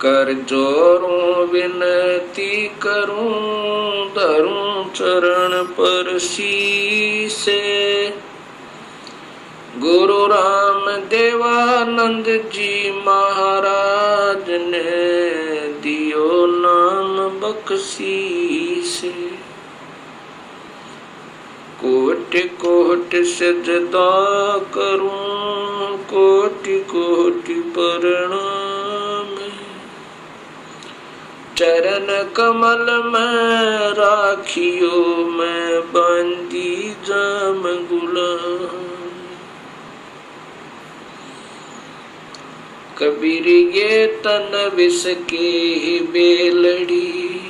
कर जोरूं विनती करूं, धरूं चरण पर शीसे। गुरु राम देवानंद जी महाराज ने दियो नाम बख्शीसे। कोटि कोटि सजदा करूं, कोटि कोटि प्रणाम। चरण कमल में राखियो, मैं बंदी जाम गुलाम। कबीर ये तन विष की बेलड़ी,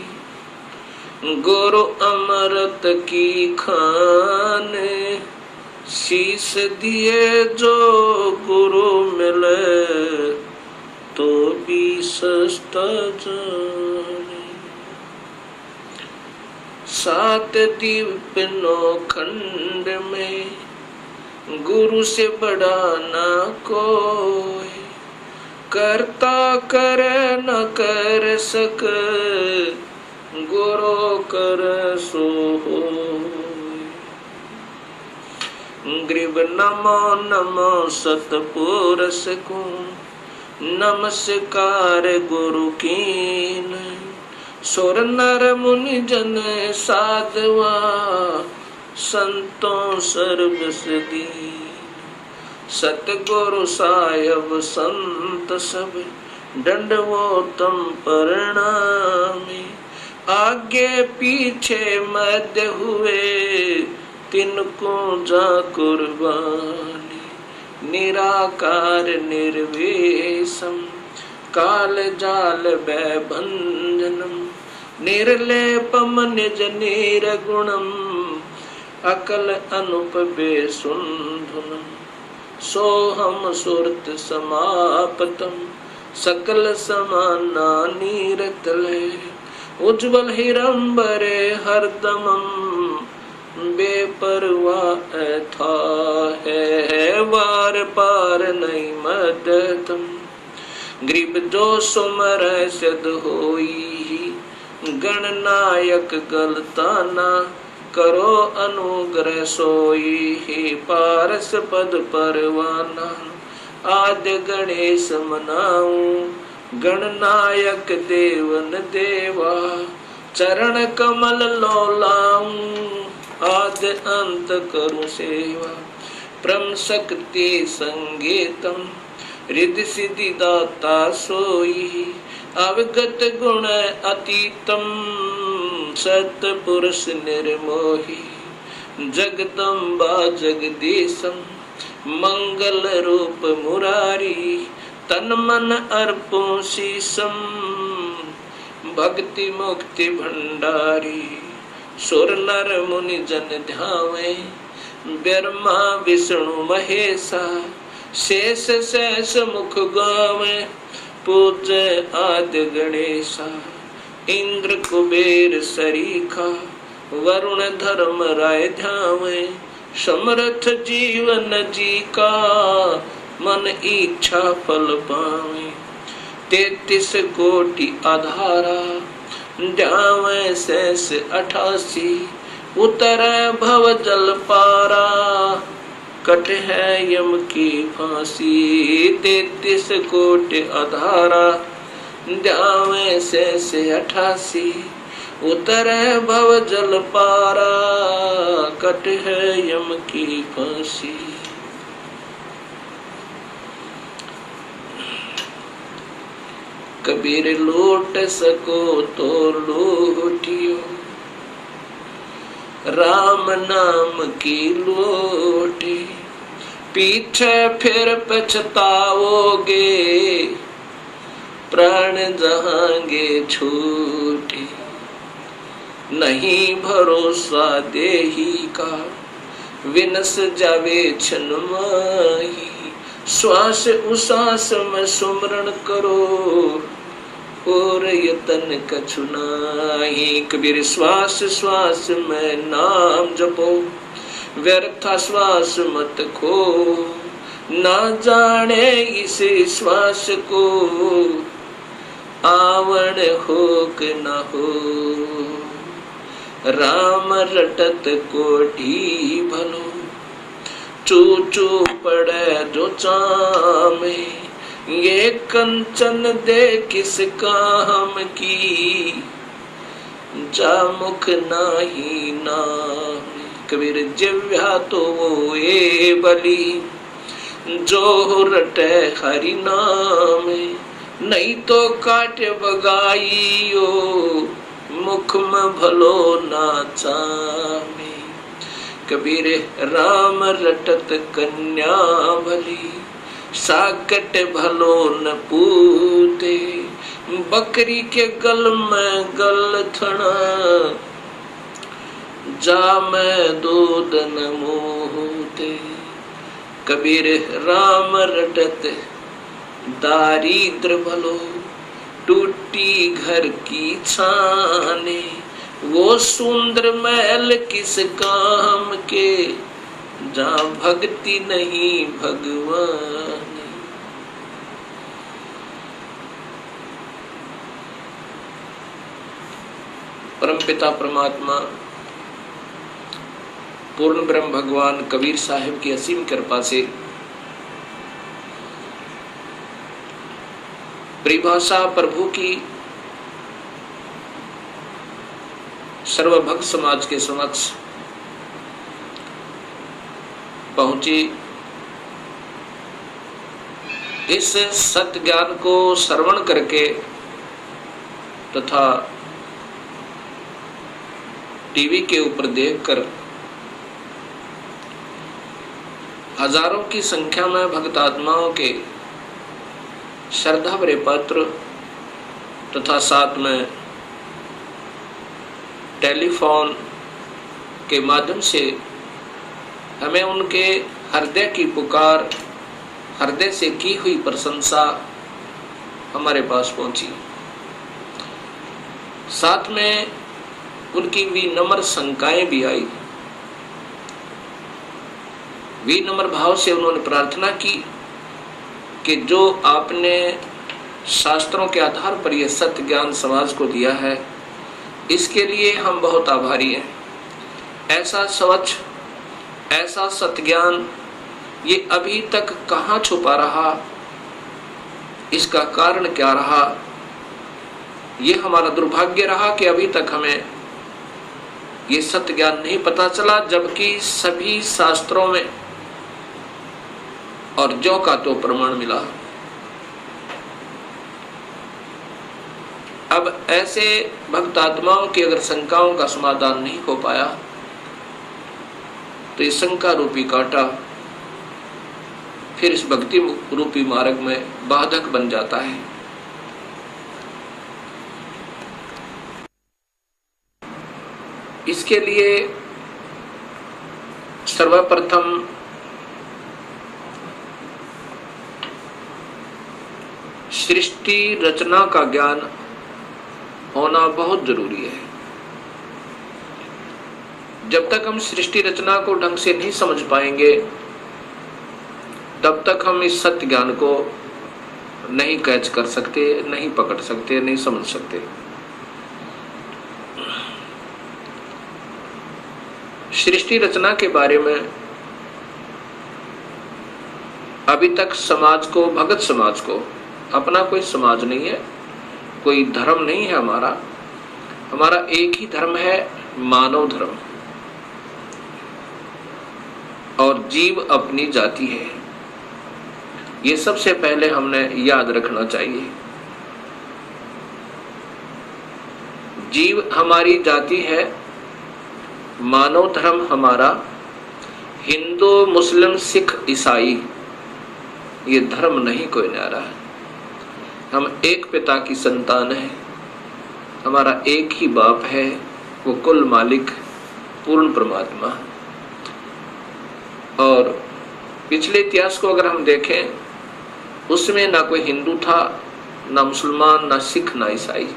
गुरु अमृत की खान। शीस दिए जो गुरु मिले, तो भी सस्ता जाने। सात दीप नौ खंड में, गुरु से बड़ा ना कोई। करता कर न कर सक, गुरु कर सो होय। ग्रीव नमो नमो सतपुरुष को, नमस्कार गुरु कीन। सुर नर मुनि जन साधवा, संतों सर्वस दीन। सतगुरु साहिब संत सब, दंडवोतम प्रणामी। आगे पीछे मध्य हुए, तिनको जा कुर्बानी। निराकार निर्वेशम, काल जाल भंजनम। निर्लेपम निज निर्गुणम, अकल अनुप बेसुंधुनम। सोहम सुरत समापतम, सकल समाना नीरतले। उज्ज्वल हिरंबरे हरदमम, बेपरवाह था है वार पार नहीं मदतम। ग्रीब जो सुमर सिद्ध होई, गणनायक गलताना। करो अनुग्रह सोई, ही पारस पद परवाना। आद्य गणेश मनाऊं, गणनायक देवन देवा। चरण कमल लोलाऊं, आद्य अंत करूं सेवा। परम शक्ति संगीतम, रिद्धि सिद्धि दाता सोई। अवगत गुण अतीतम, सतपुरुष निर्मोही। जगदम्बा जगदीशम, मंगल रूप मुरारी। तन मन अर्पों शीसम, भक्ति मुक्ति भंडारी। सुर नर मुनि जन ध्यावे, ब्रह्मा विष्णु महेशा। शेष शेष मुख गावे, पूज्य आद्य गणेशा। इंद्र कुबेर सरीखा, वरुण धर्म राय ध्यावे। समर्थ जीवन जी का, मन इच्छा फल पावे। 33 कोटि आधारा, ध्यावे शेष 88। उतर भव जल पारा, कट है यम की फांसी। 33 कोटि आधारा, ध्यावे शेष 88। उतर भव जल पारा, कट है यम की फांसी। कबीर लूट सको तो लूटियो, राम नाम की लूटी। पीछे फिर पछताओगे, प्राण जहांगे छूटे। नहीं भरोसा देही का, विनस जावे छन माही। श्वास उसास में सुमरण करो, और यतन कछु नाही। कबीर श्वास श्वास में नाम जपो, व्यर्थ श्वास मत खो। ना जाने इस श्वास को, आवण हो कि न हो, राम रटत कोठी भलो, चू चू पड़े जो चामे, ये कंचन दे किस काम की, जा मुख नाही नाम। कबीर जिव्या तो वो ये बली, जो रटे हरि नाम, नहीं तो काट बगाइयो, मुख में भलो ना चामे। कबीर राम रटत कन्या भली, साकट भलो न पूते, बकरी के गल में गल थना, जा मैं दूध न मोहते। कबीर राम रटत दारिद्र भलो, टूटी घर की छाने, वो सुंदर महल किस काम के, जहाँ भक्ति नहीं भगवान। परमपिता परमात्मा पूर्ण ब्रह्म भगवान कबीर साहिब की असीम कृपा से परिभाषा प्रभु की सर्वभक्त समाज के समक्ष पहुंची। इस सत्य ज्ञान को श्रवण करके तथा टीवी के ऊपर देखकर हजारों की संख्या में भक्त आत्माओं के श्रद्धा भरे पत्र तथा साथ में टेलीफोन के माध्यम से हमें उनके हृदय की पुकार, हृदय से की हुई प्रशंसा हमारे पास पहुंची। साथ में उनकी विनम्र शंकाएं भी आई। विनम्र भाव से उन्होंने प्रार्थना की कि जो आपने शास्त्रों के आधार पर यह सत्य ज्ञान समाज को दिया है, इसके लिए हम बहुत आभारी हैं। ऐसा स्वच्छ, ऐसा सत्य ज्ञान ये अभी तक कहाँ छुपा रहा, इसका कारण क्या रहा? ये हमारा दुर्भाग्य रहा कि अभी तक हमें ये सत्य ज्ञान नहीं पता चला, जबकि सभी शास्त्रों में और ज्यों का तो प्रमाण मिला। अब ऐसे भक्त आत्माओं की अगर शंकाओं का समाधान नहीं हो पाया तो इस शंका रूपी कांटा फिर इस भक्ति रूपी मार्ग में बाधक बन जाता है। इसके लिए सर्वप्रथम सृष्टि रचना का ज्ञान होना बहुत जरूरी है। जब तक हम सृष्टि रचना को ढंग से नहीं समझ पाएंगे, तब तक हम इस सत्य ज्ञान को नहीं कैच कर सकते, नहीं पकड़ सकते, नहीं समझ सकते। सृष्टि रचना के बारे में अभी तक समाज को, भगत समाज को, अपना कोई समाज नहीं है, कोई धर्म नहीं है हमारा एक ही धर्म है, मानव धर्म, और जीव अपनी जाति है। ये सबसे पहले हमने याद रखना चाहिए। जीव हमारी जाति है, मानव धर्म हमारा, हिंदू मुस्लिम सिख ईसाई ये धर्म नहीं कोई न्यारा है। हम एक पिता की संतान है, हमारा एक ही बाप है, वो कुल मालिक पूर्ण परमात्मा। और पिछले इतिहास को अगर हम देखें, उसमें ना कोई हिंदू था, ना मुसलमान, ना सिख, ना ईसाई।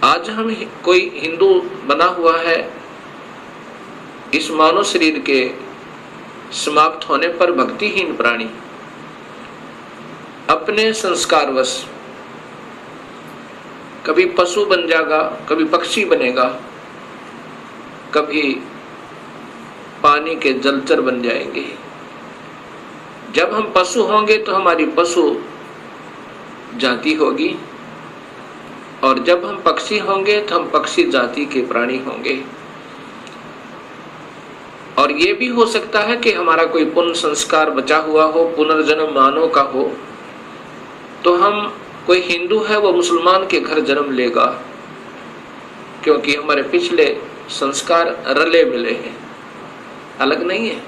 आज हम कोई हिंदू बना हुआ है, इस मानव शरीर के समाप्त होने पर भक्तिहीन प्राणी अपने संस्कारवश कभी पशु बन जाएगा, कभी पक्षी बनेगा, कभी पानी के जलचर बन जाएंगे। जब हम पशु होंगे तो हमारी पशु जाति होगी, और जब हम पक्षी होंगे तो हम पक्षी जाति के प्राणी होंगे। और ये भी हो सकता है कि हमारा कोई पुण्य संस्कार बचा हुआ हो, पुनर्जन्म मानव का हो, तो हम, कोई हिंदू है वो मुसलमान के घर जन्म लेगा, क्योंकि हमारे पिछले संस्कार रले मिले हैं, अलग नहीं है।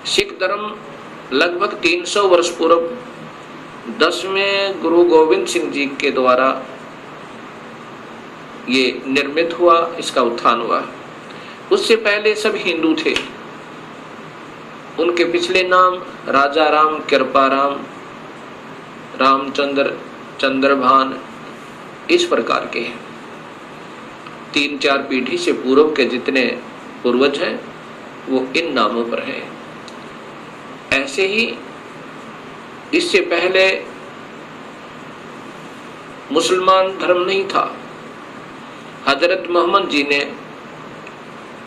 सिख धर्म लगभग 300 वर्ष पूर्व 10वें गुरु गोविंद सिंह जी के द्वारा ये निर्मित हुआ, इसका उत्थान हुआ। उससे पहले सब हिंदू थे। उनके पिछले नाम राजा राम, कृपा राम, रामचंद्र, चंद्रभान, इस प्रकार के हैं। 3-4 पीढ़ी से पूर्व के जितने पूर्वज हैं वो इन नामों पर हैं। ऐसे ही इससे पहले मुसलमान धर्म नहीं था। हजरत मोहम्मद जी ने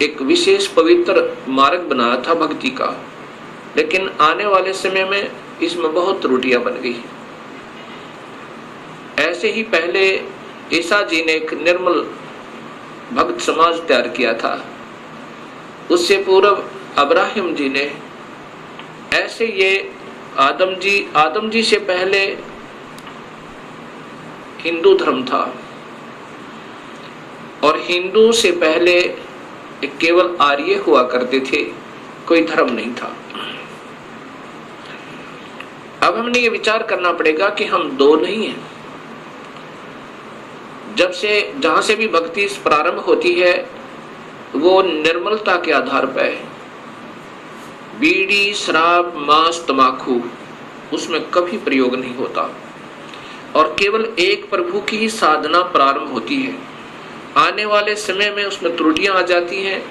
एक विशेष पवित्र मार्ग बनाया था भक्ति का, लेकिन आने वाले समय में इसमें बहुत त्रुटियां बन गई। ऐसे ही पहले ईसा जी ने एक निर्मल भक्त समाज तैयार किया था, उससे पूर्व अब्राहिम जी ने, ऐसे ये आदम जी से पहले हिंदू धर्म था, और हिंदू से पहले केवल आर्य हुआ करते थे, कोई धर्म नहीं था। अब हमने ये विचार करना पड़ेगा कि हम दो नहीं हैं। जहां से भी भक्ति प्रारंभ होती है वो निर्मलता के आधार पर है। बीड़ी, शराब, मांस, तमाकू उसमें कभी प्रयोग नहीं होता, और केवल एक प्रभु की ही साधना प्रारंभ होती है। आने वाले समय में उसमें त्रुटियां आ जाती हैं।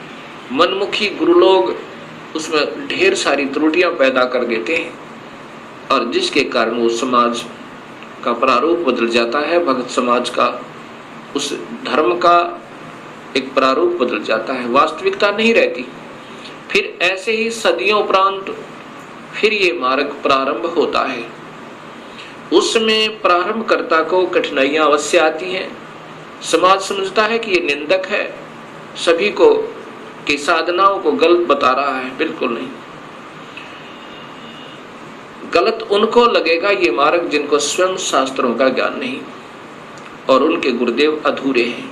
मनमुखी गुरु लोग उसमें ढेर सारी त्रुटियां पैदा कर देते हैं, और जिसके कारण वो समाज का प्रारूप बदल जाता है, भक्त समाज का, उस धर्म का एक प्रारूप बदल जाता है, वास्तविकता नहीं रहती। फिर ऐसे ही सदियों उपरांत फिर ये मार्ग प्रारंभ होता है। उसमें प्रारंभकर्ता को कठिनाइयां अवश्य आती हैं। समाज समझता है कि ये निंदक है, सभी को की साधनाओं को गलत बता रहा है। बिल्कुल नहीं, गलत उनको लगेगा ये मार्ग जिनको स्वयं शास्त्रों का ज्ञान नहीं, और उनके गुरुदेव अधूरे हैं,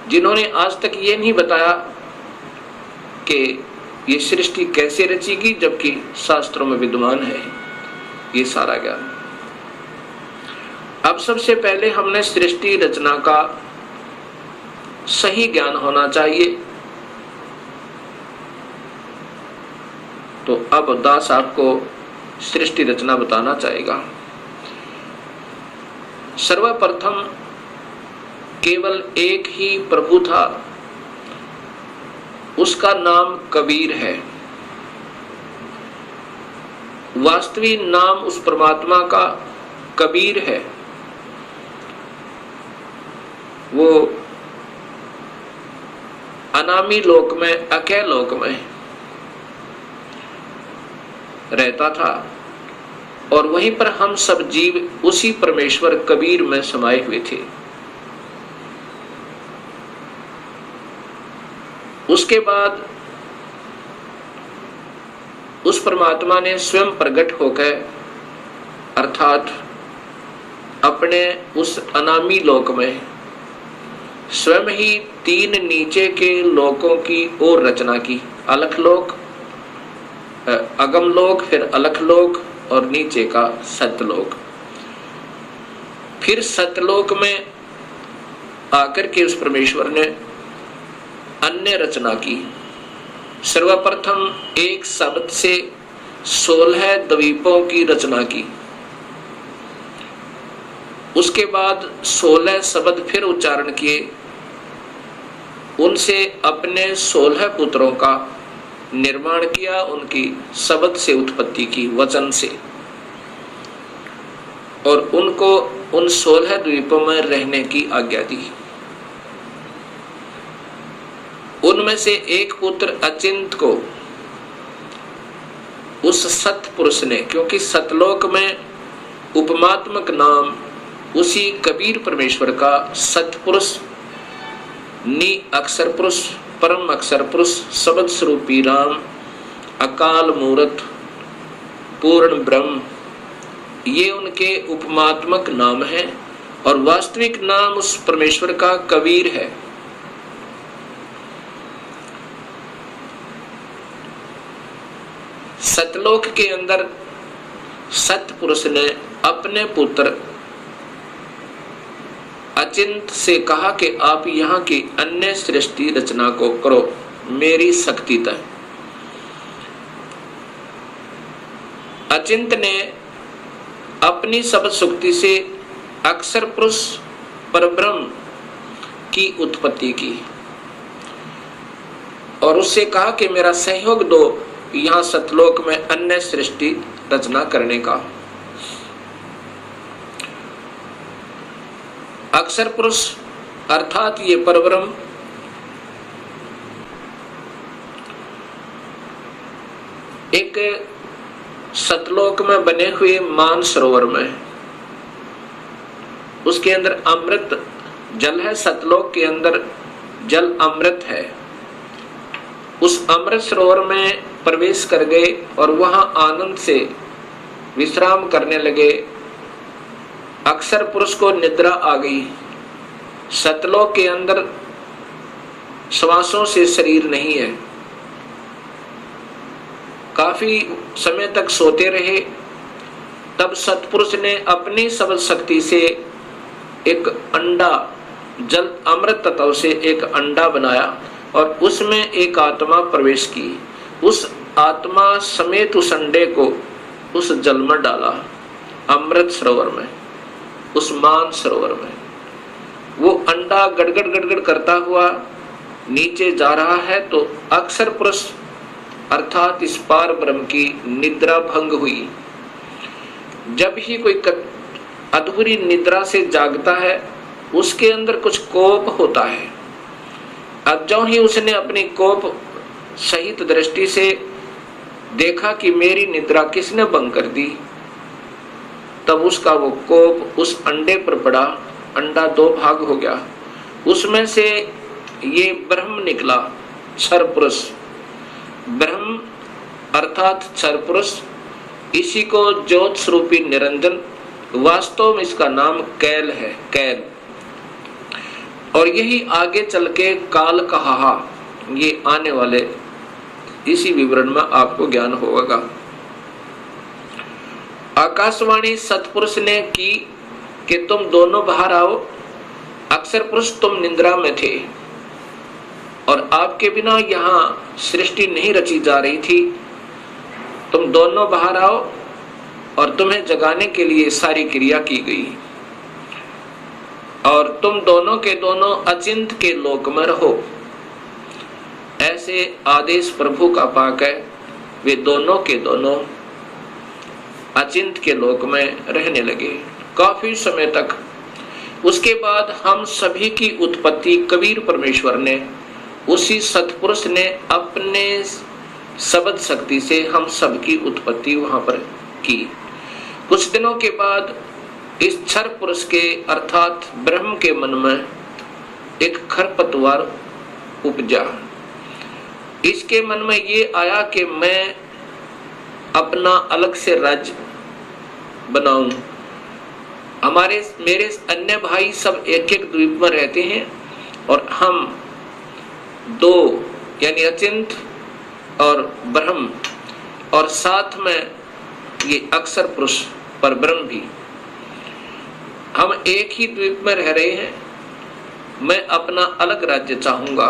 जिन्होंने आज तक ये नहीं बताया कि ये सृष्टि कैसे रचेगी, जबकि शास्त्रों में विद्यमान है ये सारा ज्ञान। अब सबसे पहले हमने सृष्टि रचना का सही ज्ञान होना चाहिए। तो अब दास आपको सृष्टि रचना बताना चाहेगा। सर्वप्रथम केवल एक ही प्रभु था, उसका नाम कबीर है। वास्तविक नाम उस परमात्मा का कबीर है। वो अनामी लोक में, अकय लोक में रहता था, और वहीं पर हम सब जीव उसी परमेश्वर कबीर में समाये हुए थे। उसके बाद उस परमात्मा ने स्वयं प्रकट होकर, अर्थात अपने उस अनामी लोक में स्वयं ही 3 नीचे के लोकों की ओर रचना की। अलख लोक, अगम लोक, फिर अलख लोक, और नीचे का सतलोक। फिर सतलोक में आकर के उस परमेश्वर ने अन्य रचना की। सर्वप्रथम एक शब्द से 16 द्वीपों की रचना की। उसके बाद 16 शब्द फिर उच्चारण किए, उनसे अपने 16 पुत्रों का निर्माण किया, उनकी शब्द से उत्पत्ति की, वचन से। और उनको उन 16 द्वीपों में रहने की आज्ञा दी। उनमें से एक पुत्र अचिंत को उस सतपुरुष ने, क्योंकि सतलोक में उपमात्मक नाम उसी कबीर परमेश्वर का सतपुरुष, नि अक्षर पुरुष, परम अक्षर पुरुष, शब्द स्वरूपी राम, अकाल मूर्त, पूर्ण ब्रह्म, ये उनके उपमात्मक नाम है और वास्तविक नाम उस परमेश्वर का कबीर है। सतलोक के अंदर सतपुरुष ने अपने पुत्र अचिंत से कहा कि आप यहाँ की अन्य सृष्टि रचना को करो मेरी शक्ति तक। अचिंत ने अपनी शब्द शक्ति से अक्षर पुरुष परब्रह्म की उत्पत्ति की और उससे कहा कि मेरा सहयोग दो यहाँ सतलोक में अन्य सृष्टि रचना करने का। अक्षर पुरुष अर्थात ये परब्रह्म एक सतलोक में बने हुए मान सरोवर में, उसके अंदर अमृत जल है। सतलोक के अंदर जल अमृत है। उस अमृत सरोवर में प्रवेश कर गए और वहां आनंद से विश्राम करने लगे। अक्षर पुरुष को निद्रा आ गई। सतलोक के अंदर श्वासों से शरीर नहीं है। काफी समय तक सोते रहे। तब सतपुरुष ने अपनी शब्द शक्ति से एक अंडा, जल अमृत तत्व से एक अंडा बनाया और उसमें एक आत्मा प्रवेश की। उस आत्मा समेत उस अंडे को उस जल में डाला, अमृत सरोवर में, उस मान सरोवर में। वो अंडा गड़गड़ गड़गड़ करता हुआ नीचे जा रहा है तो अक्षर पुरुष अर्थात इस पार ब्रह्म की निद्रा भंग हुई। जब ही कोई अधूरी निद्रा से जागता है उसके अंदर कुछ कोप होता है। अब जो ही उसने अपनी कोप सहित दृष्टि से देखा कि मेरी निद्रा किसने भंग कर दी, तब उसका वो कोप उस अंडे पर पड़ा। अंडा दो भाग हो गया। उसमें से ये ब्रह्म निकला, क्षर पुरुष। ब्रह्म अर्थात क्षर पुरुष, इसी को ज्योत स्वरूपी निरंजन, वास्तव में इसका नाम कैल है, कैल। और यही आगे चल के काल कहा, ये आने वाले इसी विवरण में आपको ज्ञान होगा। आकाशवाणी सतपुरुष ने की कि तुम दोनों बाहर आओ। अक्षर पुरुष तुम निद्रा में थे और आपके बिना यहाँ सृष्टि नहीं रची जा रही थी। तुम दोनों बाहर आओ और तुम्हें जगाने के लिए सारी क्रिया की गई और तुम दोनों के दोनों अचिंत के लोक में रहो। ऐसे आदेश प्रभु का पाक है। वे दोनों के दोनों अचिंत के लोक में रहने लगे काफी समय तक। उसके बाद हम सभी की उत्पत्ति कबीर परमेश्वर ने, उसी सतपुरुष ने अपने शब्द शक्ति से हम सबकी उत्पत्ति वहां पर की। कुछ दिनों के बाद इस क्षर पुरुष के अर्थात ब्रह्म के मन में एक खरपतवार उपजा। इसके मन में ये आया कि मैं अपना अलग से राज्य बनाऊं। मेरे अन्य भाई सब एक एक द्वीप में रहते हैं और हम दो यानी अचिंत और ब्रह्म और साथ में ये अक्षर पुरुष पर ब्रह्म भी, हम एक ही द्वीप में रह रहे हैं। मैं अपना अलग राज्य चाहूंगा।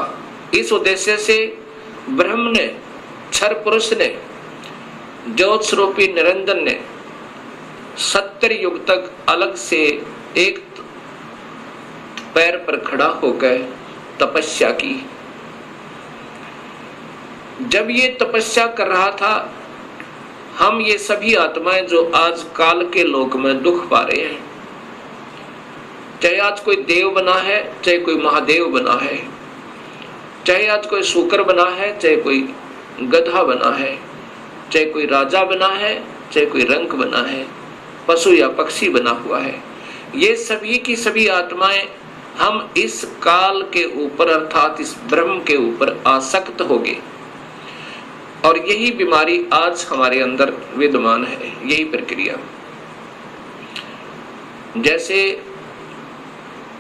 इस उद्देश्य से ब्रह्म ने, क्षर पुरुष ने, ज्योत स्वरूपी निरंजन ने 70 युग तक अलग से एक पैर पर खड़ा होकर तपस्या की। जब ये तपस्या कर रहा था, हम ये सभी आत्माएं जो आज काल के लोक में दुख पा रहे हैं, चाहे आज कोई देव बना है, चाहे कोई महादेव बना है, चाहे आज कोई शूकर बना है, चाहे कोई गधा बना है, चाहे कोई राजा बना है, चाहे कोई रंक बना है, पशु या पक्षी बना हुआ है, ये सभी की सभी आत्माएं हम इस काल के ऊपर अर्थात इस ब्रह्म के ऊपर आसक्त हो गए। और यही बीमारी आज हमारे अंदर विद्यमान है, यही प्रक्रिया। जैसे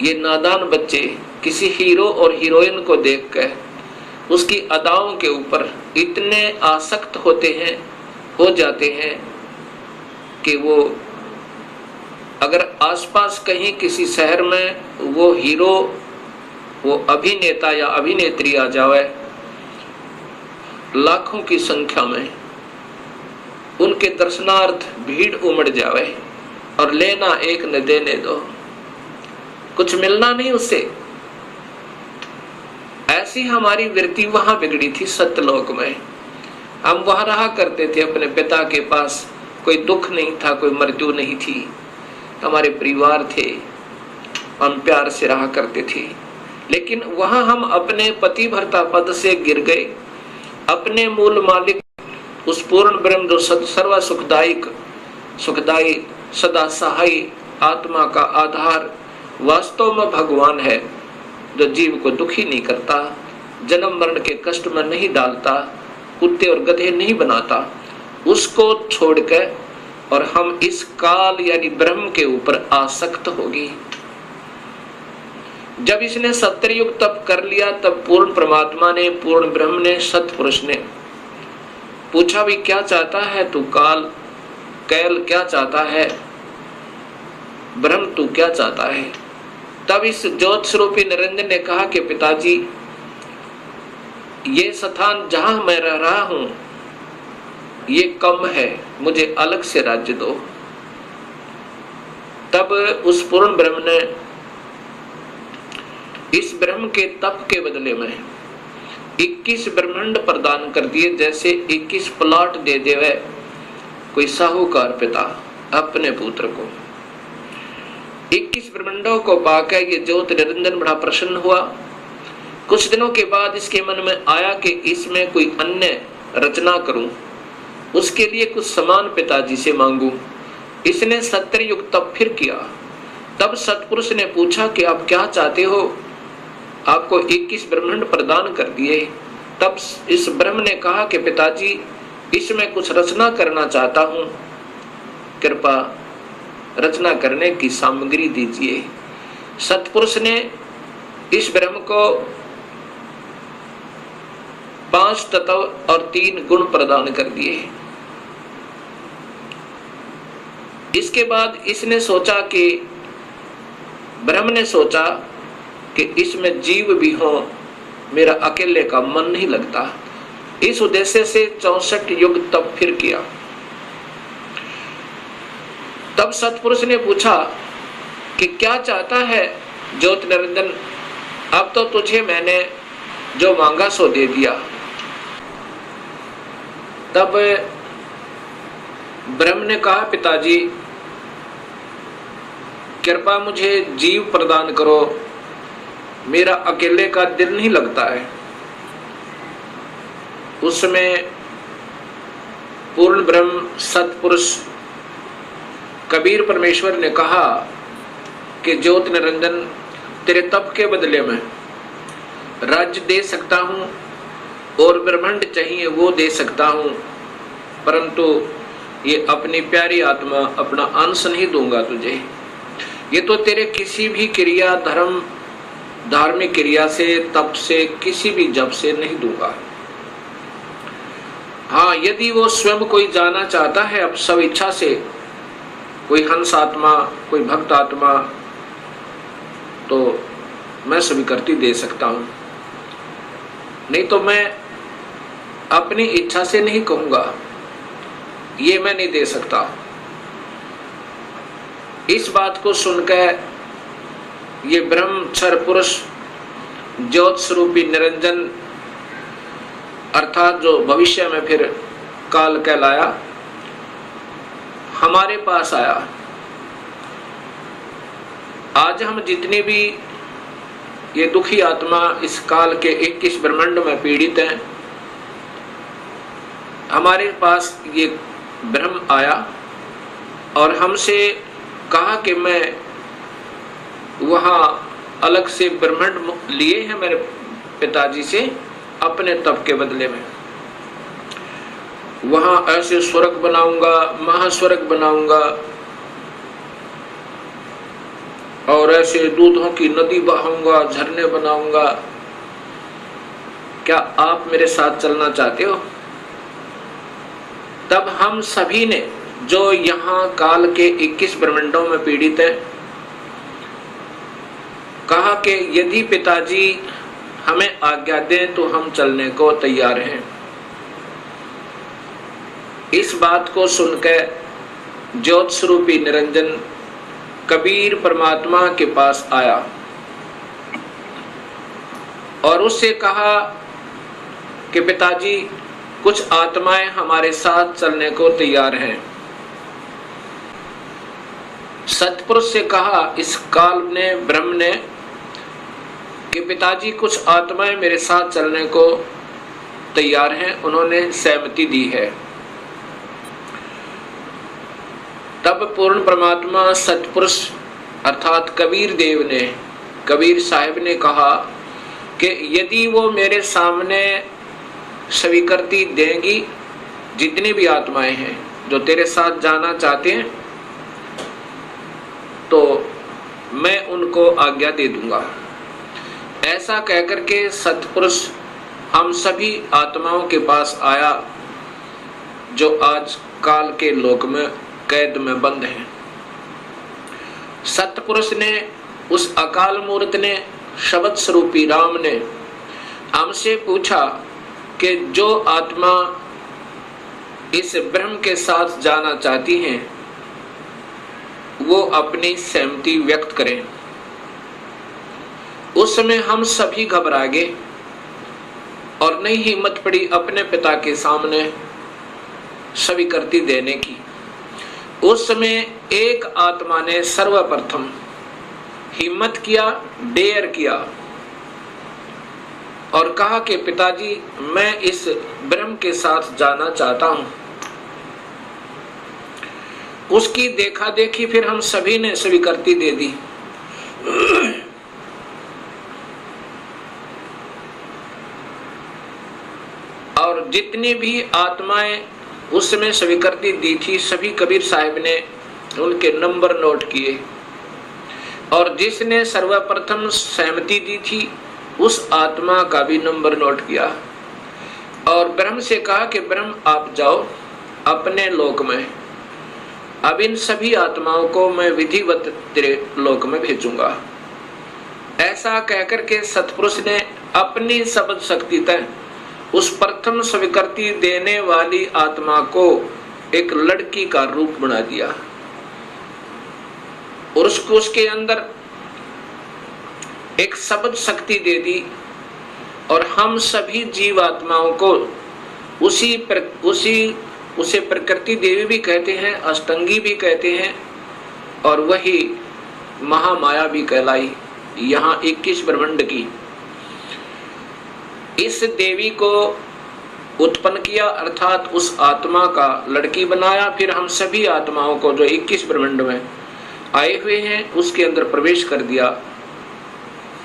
ये नादान बच्चे किसी हीरो और हीरोइन को देखकर उसकी अदाओं के ऊपर इतने आसक्त हो जाते हैं कि वो अगर आसपास कहीं किसी शहर में वो हीरो, वो अभिनेता या अभिनेत्री आ जावे, लाखों की संख्या में उनके दर्शनार्थ भीड़ उमड़ जावे और लेना एक न देने दो, कुछ मिलना नहीं उससे। ऐसी हमारी वृत्ति वहां बिगड़ी थी सत्यलोक में। हम वहां रहा करते थे अपने पिता के पास, कोई दुख नहीं था, कोई मृत्यु नहीं थी, हमारे परिवार थे, हम प्यार से रहा करते थे। लेकिन वहां हम अपने पति भर्ता पद से गिर गए, अपने मूल मालिक उस पूर्ण ब्रह्म जो सर्व सुखदायी सदा सहाय आत्मा का आधार वास्तव में भगवान है, जो जीव को दुखी नहीं करता, जन्म मरण के कष्ट में नहीं डालता, कुत्ते और गधे नहीं बनाता, उसको छोड़कर और हम इस काल यानी ब्रह्म के ऊपर आसक्त होगी। जब इसने सत्ययुग तप कर लिया, तब पूर्ण परमात्मा ने, पूर्ण ब्रह्म ने, सतपुरुष ने पूछा भी क्या चाहता है तू कैल क्या चाहता है, ब्रह्म तू क्या चाहता है। तब इस ज्योत स्वरूपी निरंजन ने कहा कि पिताजी, ये स्थान जहां मैं रह रहा हूं ये कम है, मुझे अलग से राज्य दो। तब उस पूर्ण ब्रह्म ने इस ब्रह्म के तप के बदले में 21 ब्रह्मांड प्रदान कर दिए, जैसे 21 प्लॉट दे देवे कोई साहूकार पिता अपने पुत्र को। 21 ब्रह्मांडों को पाकर ये ज्योत निरंजन बड़ा प्रसन्न हुआ। कुछ दिनों के बाद इसके मन में आया कि इसमें कोई अन्य रचना करूं, उसके लिए कुछ समान पिताजी से मांगू। इसने सत्ययुग तप फिर किया। तब सतपुरुष ने पूछा कि आप क्या चाहते हो, आपको 21 ब्रह्मांड प्रदान कर दिए। तब इस ब्रह्म ने कहा कि पिताजी, इसमें कुछ रचना करना चाहता हूं, कृपा रचना करने की सामग्री दीजिए। सतपुरुष ने इस ब्रह्म को 5 तत्व और 3 गुण प्रदान कर दिए। इसके बाद इसने सोचा कि ब्रह्म ने सोचा कि इसमें जीव भी हो, मेरा अकेले का मन नहीं लगता। इस उद्देश्य से 64 युग तप फिर किया। तब सतपुरुष ने पूछा कि क्या चाहता है ज्योत निरंजन, अब तो तुझे मैंने जो मांगा सो दे दिया। तब ब्रह्म ने कहा, पिताजी कृपा मुझे जीव प्रदान करो, मेरा अकेले का दिल नहीं लगता है। उसमें पूर्ण ब्रह्म सतपुरुष कबीर परमेश्वर ने कहा कि ज्योत निरंजन, तेरे तप के बदले में राज्य दे सकता हूं और ब्रह्मांड चाहिए वो दे सकता हूं, परंतु ये अपनी प्यारी आत्मा, अपना अंश नहीं दूंगा तुझे। ये तो तेरे किसी भी क्रिया, धर्म, धार्मिक क्रिया से, तप से, किसी भी जप से नहीं दूंगा। हाँ, यदि वो स्वयं कोई जाना चाहता है अब सब इच्छा से, कोई हंस आत्मा, कोई भक्त आत्मा, तो मैं स्वीकृति दे सकता हूं, नहीं तो मैं अपनी इच्छा से नहीं कहूंगा, ये मैं नहीं दे सकता। इस बात को सुनकर ये ब्रह्मक्षर पुरुष ज्योत स्वरूपी निरंजन अर्थात जो भविष्य में फिर काल कहलाया, हमारे पास आया। आज हम जितने भी ये दुखी आत्मा इस काल के 21 ब्रह्मांड में पीड़ित हैं, हमारे पास ये ब्रह्म आया और हमसे कहा कि मैं वहाँ अलग से ब्रह्मांड लिए हैं मेरे पिताजी से अपने तप के बदले में। वहाँ ऐसे स्वर्ग बनाऊंगा, महास्वर्ग बनाऊंगा और ऐसे दूधों की नदी बहाऊंगा, झरने बनाऊंगा। क्या आप मेरे साथ चलना चाहते हो? तब हम सभी ने जो यहाँ काल के 21 ब्रह्मांडों में पीड़ित है, कहा कि यदि पिताजी हमें आज्ञा दें तो हम चलने को तैयार हैं। इस बात को सुनकर ज्योत स्वरूपी निरंजन कबीर परमात्मा के पास आया और उससे कहा कि पिताजी, कुछ आत्माएं हमारे साथ चलने को तैयार हैं। सतपुरुष से कहा इस काल ने, ब्रह्म ने, कि पिताजी कुछ आत्माएं मेरे साथ चलने को तैयार हैं। उन्होंने सहमति दी है। तब पूर्ण परमात्मा सतपुरुष अर्थात कबीर देव ने, कबीर साहिब ने कहा कि यदि वो मेरे सामने स्वीकृति देंगी, जितनी भी आत्माएं हैं जो तेरे साथ जाना चाहते हैं, तो मैं उनको आज्ञा दे दूंगा। ऐसा कहकर के सतपुरुष हम सभी आत्माओं के पास आया जो आज काल के लोक में कैद में बंद हैं। सतपुरुष ने, उस अकाल मूर्त ने, शब्द स्वरूपी राम ने हमसे पूछा कि जो आत्मा इस ब्रह्म के साथ जाना चाहती हैं वो अपनी सहमति व्यक्त करें। उस समय हम सभी घबरा गए और नहीं हिम्मत पड़ी अपने पिता के सामने स्वीकृति देने की। उस समय एक आत्मा ने सर्वप्रथम हिम्मत किया, डेयर किया और कहा कि पिताजी, मैं इस ब्रह्म के साथ जाना चाहता हूं। उसकी देखा देखी फिर हम सभी ने स्वीकृति दे दी। और जितनी भी आत्माएं उस समय स्वीकृति दी थी, सभी कबीर साहिब ने उनके नंबर नोट किए और जिसने सर्वप्रथम सहमति दी थी उस आत्मा का भी नंबर नोट किया और ब्रह्म से कहा कि ब्रह्म आप जाओ अपने लोक में। अब इन सभी आत्माओं को मैं विधिवत तेरे लोक में भेजूंगा। ऐसा कहकर के सतपुरुष ने अपनी शब्द शक्ति तक उस प्रथम स्वीकृति देने वाली आत्मा को एक लड़की का रूप बना दिया और उसको उसके अंदर एक शब्द शक्ति दे दी और हम सभी जीवात्माओं को उसे प्रकृति देवी भी कहते हैं, अष्टंगी भी कहते हैं और वही महामाया भी कहलाई। यहाँ 21 ब्रह्मांड की इस देवी को उत्पन्न किया अर्थात उस आत्मा का लड़की बनाया। फिर हम सभी आत्माओं को जो 21 ब्रह्मांड में आए हुए हैं उसके अंदर प्रवेश कर दिया,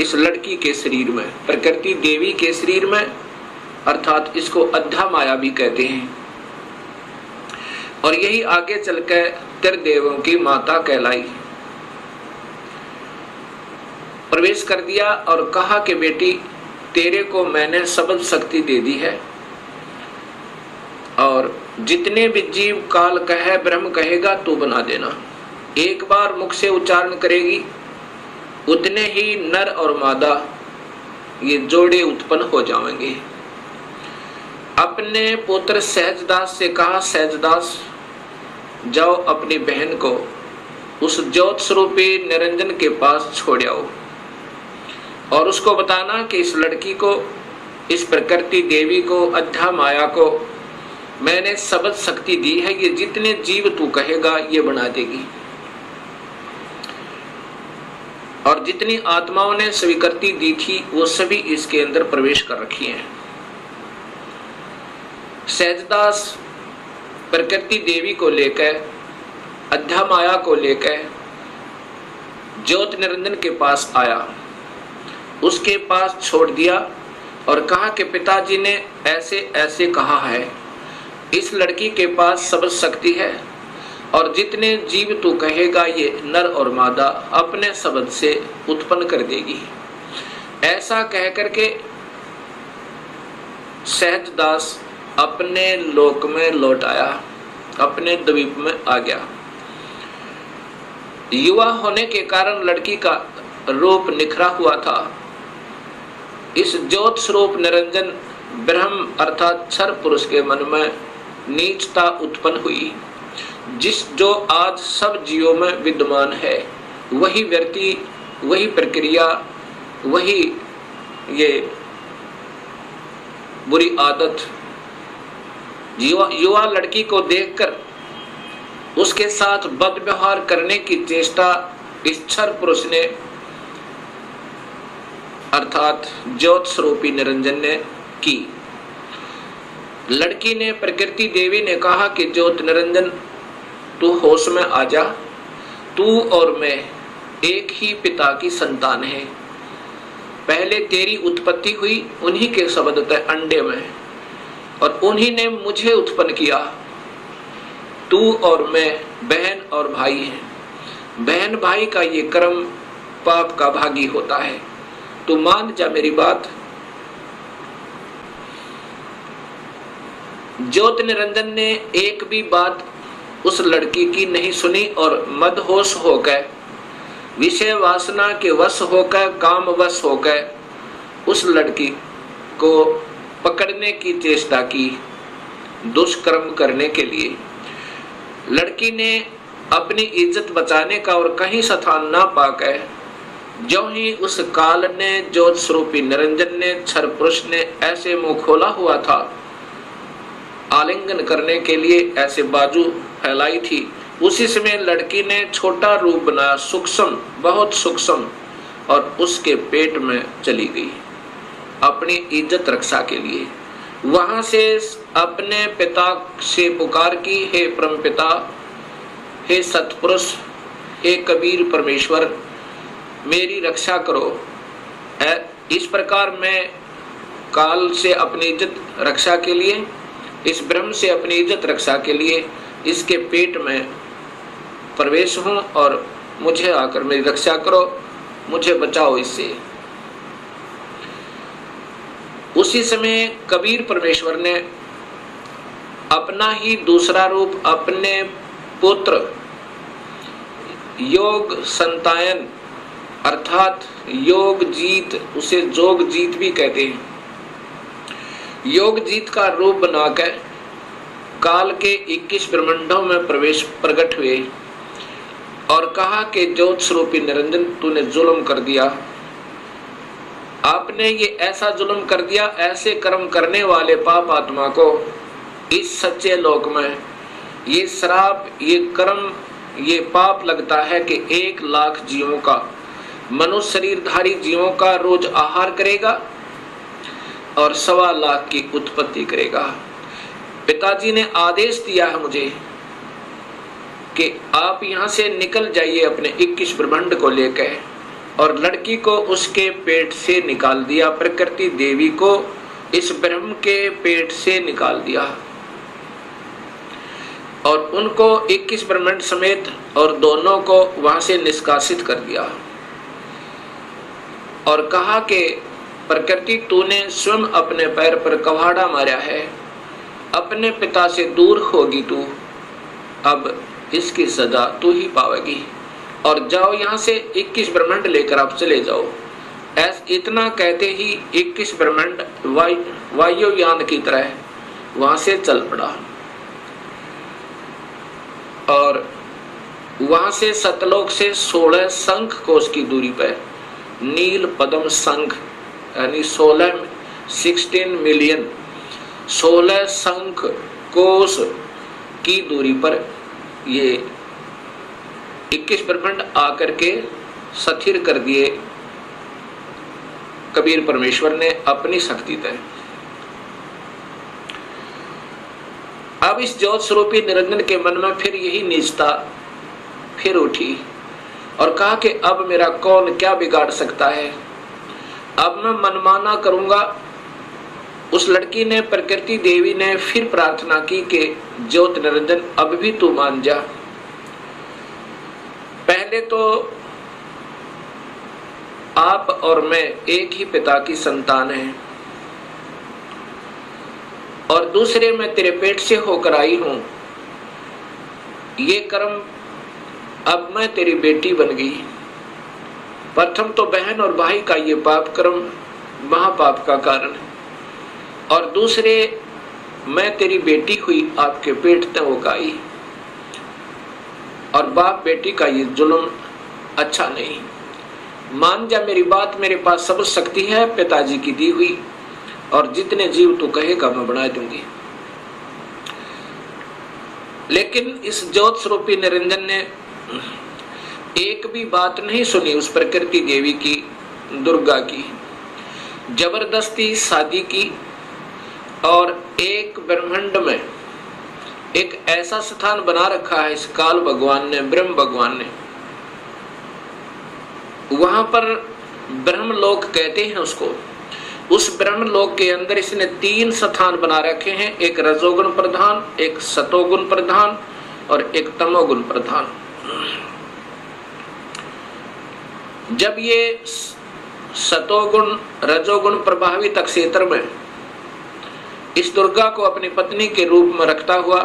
इस लड़की के शरीर में, प्रकृति देवी के शरीर में, अर्थात इसको अद्धा माया भी कहते हैं। और यही आगे चलकर त्रिदेवों की माता कहलाई। प्रवेश कर दिया और कहा कि बेटी, तेरे को मैंने शब्द शक्ति दे दी है और जितने भी जीव काल कहे, ब्रह्म कहेगा तू बना देना। एक बार मुख से उच्चारण करेगी, उतने ही नर और मादा ये जोड़े उत्पन्न हो जाएंगे। अपने पुत्र सहजदास से कहा, सहजदास जाओ अपनी बहन को उस ज्योत स्वरूपी निरंजन के पास छोड़ आओ और उसको बताना कि इस लड़की को, इस प्रकृति देवी को, अद्धा माया को मैंने शब्द शक्ति दी है, ये जितने जीव तू कहेगा ये बना देगी। और जितनी आत्माओं ने स्वीकृति दी थी वो सभी इसके अंदर प्रवेश कर रखी हैं। सहजदास प्रकृति देवी को लेकर, अध्या माया को लेकर ज्योत निरंजन के पास आया, उसके पास छोड़ दिया और कहा कि पिताजी ने ऐसे ऐसे कहा है, इस लड़की के पास सब शक्ति है और जितने जीव तू कहेगा ये नर और मादा अपने शब्द से उत्पन्न कर देगी। ऐसा कह करके सहजदास अपने लोक में लौट आया, अपने द्वीप में आ गया। युवा होने के कारण लड़की का रूप निखरा हुआ था। इस ज्योत स्वरूप निरंजन ब्रह्म अर्थात क्षर पुरुष के मन में नीचता उत्पन्न हुई, जो आज सब जीवों में विद्यमान है। वही व्यक्ति, वही प्रक्रिया, वही ये बुरी आदत युवा लड़की को देखकर उसके साथ बद व्यवहार करने की चेष्टा इस क्षर पुरुष ने अर्थात ज्योत स्वरूपी निरंजन ने की। लड़की ने, प्रकृति देवी ने कहा कि ज्योत निरंजन तू होश में आ जा, तू और मैं एक ही पिता की संतान है। पहले तेरी उत्पत्ति हुई उन्हीं के शब्द थे अंडे में, और उन्हीं ने मुझे उत्पन्न किया। तू और मैं बहन और भाई हैं। बहन भाई का ये कर्म पाप का भागी होता है। तू मान जा मेरी बात। ज्योत निरंजन ने एक भी बात उस लड़की की नहीं सुनी और मदहोश होकर, विषय वासना के वश होकर, काम वश होकर उस लड़की को पकड़ने की चेष्टा की, दुष्कर्म करने के लिए। लड़की ने अपनी इज्जत बचाने का और कहीं स्थान ना पाकर, जो ही उस काल ने, ज्योत स्वरूपी निरंजन ने, क्षर पुरुष ने ऐसे मुंह खोला हुआ था आलिंगन करने के लिए, ऐसे बाजू फैलाई थी, उसी समय लड़की ने छोटा रूप बनाया, सूक्ष्म, बहुत सूक्ष्म, और उसके पेट में चली गई अपनी इज्जत रक्षा के लिए। वहां से अपने पिता से पुकार की, हे परम पिता, हे सतपुरुष, हे कबीर परमेश्वर, मेरी रक्षा करो। इस प्रकार मैं काल से अपनी इज्जत रक्षा के लिए, इस ब्रह्म से अपनी इज्जत रक्षा के लिए इसके पेट में प्रवेश हूं और मुझे आकर मेरी रक्षा करो, मुझे बचाओ इससे। उसी समय कबीर परमेश्वर ने अपना ही दूसरा रूप अपने पुत्र योग संतायन अर्थात योग जीत, उसे जोग जीत भी कहते हैं, योग जीत का रूप बनाकर काल के 21 ब्रह्मांडों में प्रकट हुए और कहा कि ज्योत स्वरूपी निरंजन तूने जुल्म कर दिया, आपने ये ऐसा जुल्म कर दिया, ऐसे कर्म करने वाले पाप आत्मा को इस सच्चे लोक में ये श्राप, ये कर्म, ये पाप लगता है कि 1 लाख जीवों का, मनुष्य शरीरधारी जीवों का रोज आहार करेगा और 1.25 लाख की उत्पत्ति करेगा। पिताजी ने आदेश दिया है मुझे कि आप यहाँ से निकल जाइए अपने 21 ब्रह्मांड को लेकर, और लड़की को उसके पेट से निकाल दिया, प्रकृति देवी को इस ब्रह्म के पेट से निकाल दिया और उनको 21 ब्रह्मांड समेत और दोनों को वहां से निष्कासित कर दिया और कहा कि प्रकृति तूने स्वयं अपने पैर पर कवाड़ा मारा है, अपने पिता से दूर होगी तू, अब इसकी सजा तू ही पावेगी और जाओ यहाँ से 21 ब्रह्मांड लेकर आप चले जाओ। इतना कहते ही 21 ब्रह्मांड वायुयान की तरह वहां से चल पड़ा और वहां से सतलोक से 16 शंख कोश की दूरी पर नील पद्म शंख यानी 16 मिलियन 16 शंख कोस की दूरी पर ये 21 ब्रह्मांड आकर के स्थिर कर दिए कबीर परमेश्वर ने अपनी शक्ति तय। अब इस ज्योत स्वरूपी निरंजन के मन में फिर यही नीचता फिर उठी और कहा कि अब मेरा कौन क्या बिगाड़ सकता है, अब मैं मनमाना करूंगा। उस लड़की ने, प्रकृति देवी ने फिर प्रार्थना की कि ज्योत निरंजन अब भी तू मान जा। पहले तो आप और मैं एक ही पिता की संतान हैं, और दूसरे मैं तेरे पेट से होकर आई हूं। ये कर्म, अब मैं तेरी बेटी बन गई। प्रथम तो बहन और भाई का ये पाप कर्म महापाप का कारण है, और दूसरे मैं तेरी बेटी हुई, आपके पेट तक होकर आई, और बाप बेटी का ये जुल्म अच्छा नहीं। मान जा मेरी बात, मेरे पास सब शक्ति है पिताजी की दी हुई, और जितने जीव तू कहेगा मैं बना दूंगी। लेकिन इस ज्योत स्वरूपी निरंजन ने एक भी बात नहीं सुनी उस प्रकृति देवी की, दुर्गा की। जबरदस्ती शादी की, और एक ब्रह्मांड में एक ऐसा स्थान बना रखा है इस काल भगवान ने, ब्रह्म भगवान ने। वहां पर ब्रह्मलोक कहते हैं उसको। उस ब्रह्मलोक के अंदर इसने 3 स्थान बना रखे हैं, एक रजोगुण प्रधान, एक सतोगुण प्रधान और एक तमोगुण प्रधान। जब ये सतोगुण रजोगुण प्रभावित क्षेत्र में इस दुर्गा को अपनी पत्नी के रूप में रखता हुआ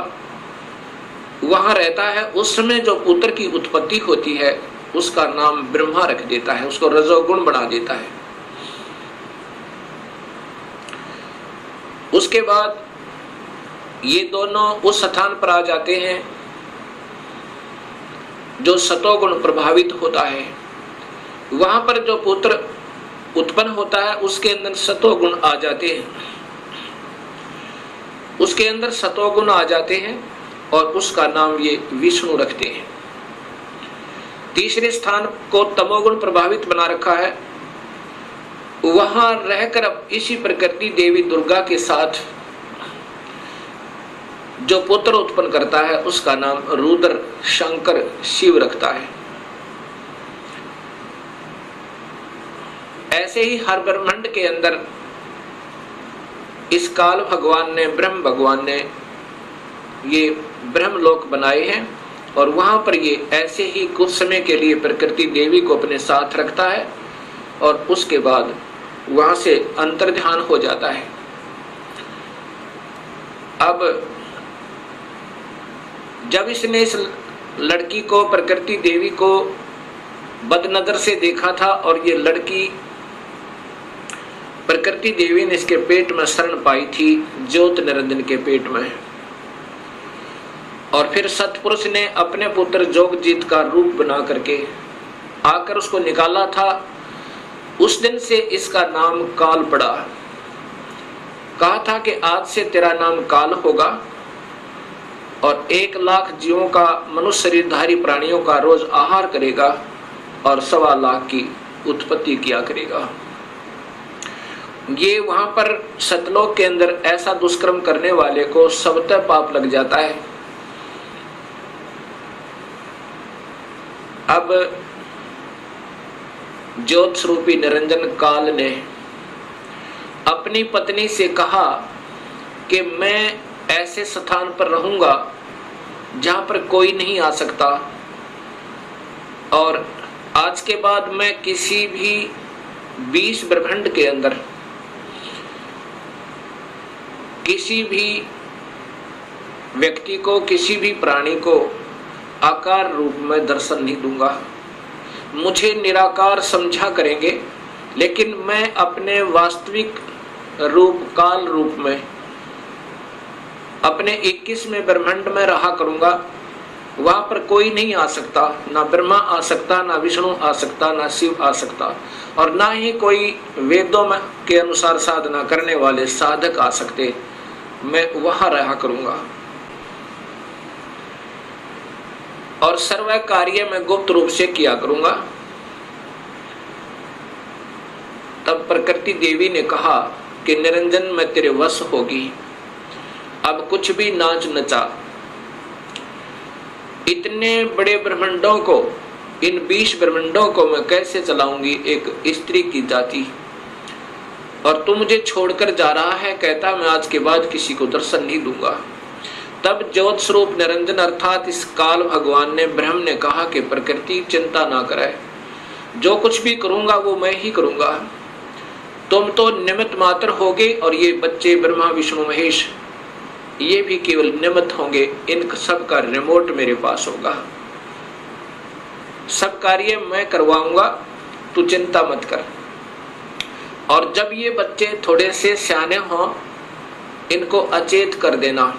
वहां रहता है, उस समय जो पुत्र की उत्पत्ति होती है उसका नाम ब्रह्मा रख देता है, उसको रजोगुण बना देता है। उसके बाद ये दोनों उस स्थान पर आ जाते हैं जो सतोगुण प्रभावित होता है। वहां पर जो पुत्र उत्पन्न होता है उसके अंदर सतोगुण आ जाते हैं, उसके अंदर सतोगुण आ जाते हैं, और उसका नाम ये विष्णु रखते हैं। तीसरे स्थान को तमोगुण प्रभावित बना रखा है, वहां रहकर अब इसी प्रकृति देवी दुर्गा के साथ जो पुत्र उत्पन्न करता है उसका नाम रुद्र शंकर शिव रखता है। ऐसे ही हर ब्रह्मांड के अंदर इस काल भगवान ने, ब्रह्म भगवान ने ये ब्रह्मलोक बनाए हैं, और वहां पर ये ऐसे ही कुछ समय के लिए प्रकृति देवी को अपने साथ रखता है, और उसके बाद वहां से अंतर्ध्यान हो जाता है। अब जब इसने इस लड़की को, प्रकृति देवी को बदनजर से देखा था, और ये लड़की प्रकृति देवी ने इसके पेट में शरण पाई थी, ज्योत निरंजन के पेट में, और फिर सतपुरुष ने अपने पुत्र जोगजीत का रूप बना करके आकर उसको निकाला था। उस दिन से इसका नाम काल पड़ा। कहा था कि आज से तेरा नाम काल होगा, और 1 लाख जीवों का, मनुष्य शरीरधारी प्राणियों का रोज आहार करेगा, और 1.25 लाख की उत्पत्ति किया करेगा। ये वहां पर सतलोक के अंदर ऐसा दुष्कर्म करने वाले को सबतः पाप लग जाता है। अब ज्योत स्वरूपी निरंजन काल ने अपनी पत्नी से कहा कि मैं ऐसे स्थान पर रहूंगा जहां पर कोई नहीं आ सकता, और आज के बाद मैं किसी भी 20 ब्रह्मांड के अंदर किसी भी व्यक्ति को, किसी भी प्राणी को आकार रूप में दर्शन नहीं दूंगा। मुझे निराकार समझा करेंगे, लेकिन मैं अपने वास्तविक रूप, काल रूप में, अपने 21वें ब्रह्मांड में रहा करूंगा। वहां पर कोई नहीं आ सकता, ना ब्रह्मा आ सकता, ना विष्णु आ सकता, ना शिव आ सकता, और ना ही कोई वेदों के अनुसार साधना करने वाले साधक आ सकते। मैं वहां रहा करूंगा। और सर्व कार्य मैं गुप्त रूप से किया करूंगा। तब प्रकृति देवी ने कहा कि निरंजन मैं तेरे वश होगी, अब कुछ भी नाच नचा। इतने बड़े ब्रह्मांडों को, इन 20 ब्रह्मांडों को मैं कैसे चलाऊंगी एक स्त्री की जाति, और तू मुझे छोड़कर जा रहा है, कहता मैं आज के बाद किसी को दर्शन नहीं दूंगा। तब ज्योत स्वरूप निरंजन अर्थात इस काल भगवान ने, ब्रह्म ने कहा कि प्रकृति चिंता ना करे, जो कुछ भी करूंगा वो मैं ही करूंगा, तुम तो निमित्त मात्र होगे, और ये बच्चे ब्रह्मा विष्णु महेश ये भी केवल निमित्त होंगे, इन सब का रिमोट मेरे पास होगा, सब कार्य मैं करवाऊंगा, तू चिंता मत कर। और जब ये बच्चे थोड़े से सियाने हों, इनको अचेत कर देना,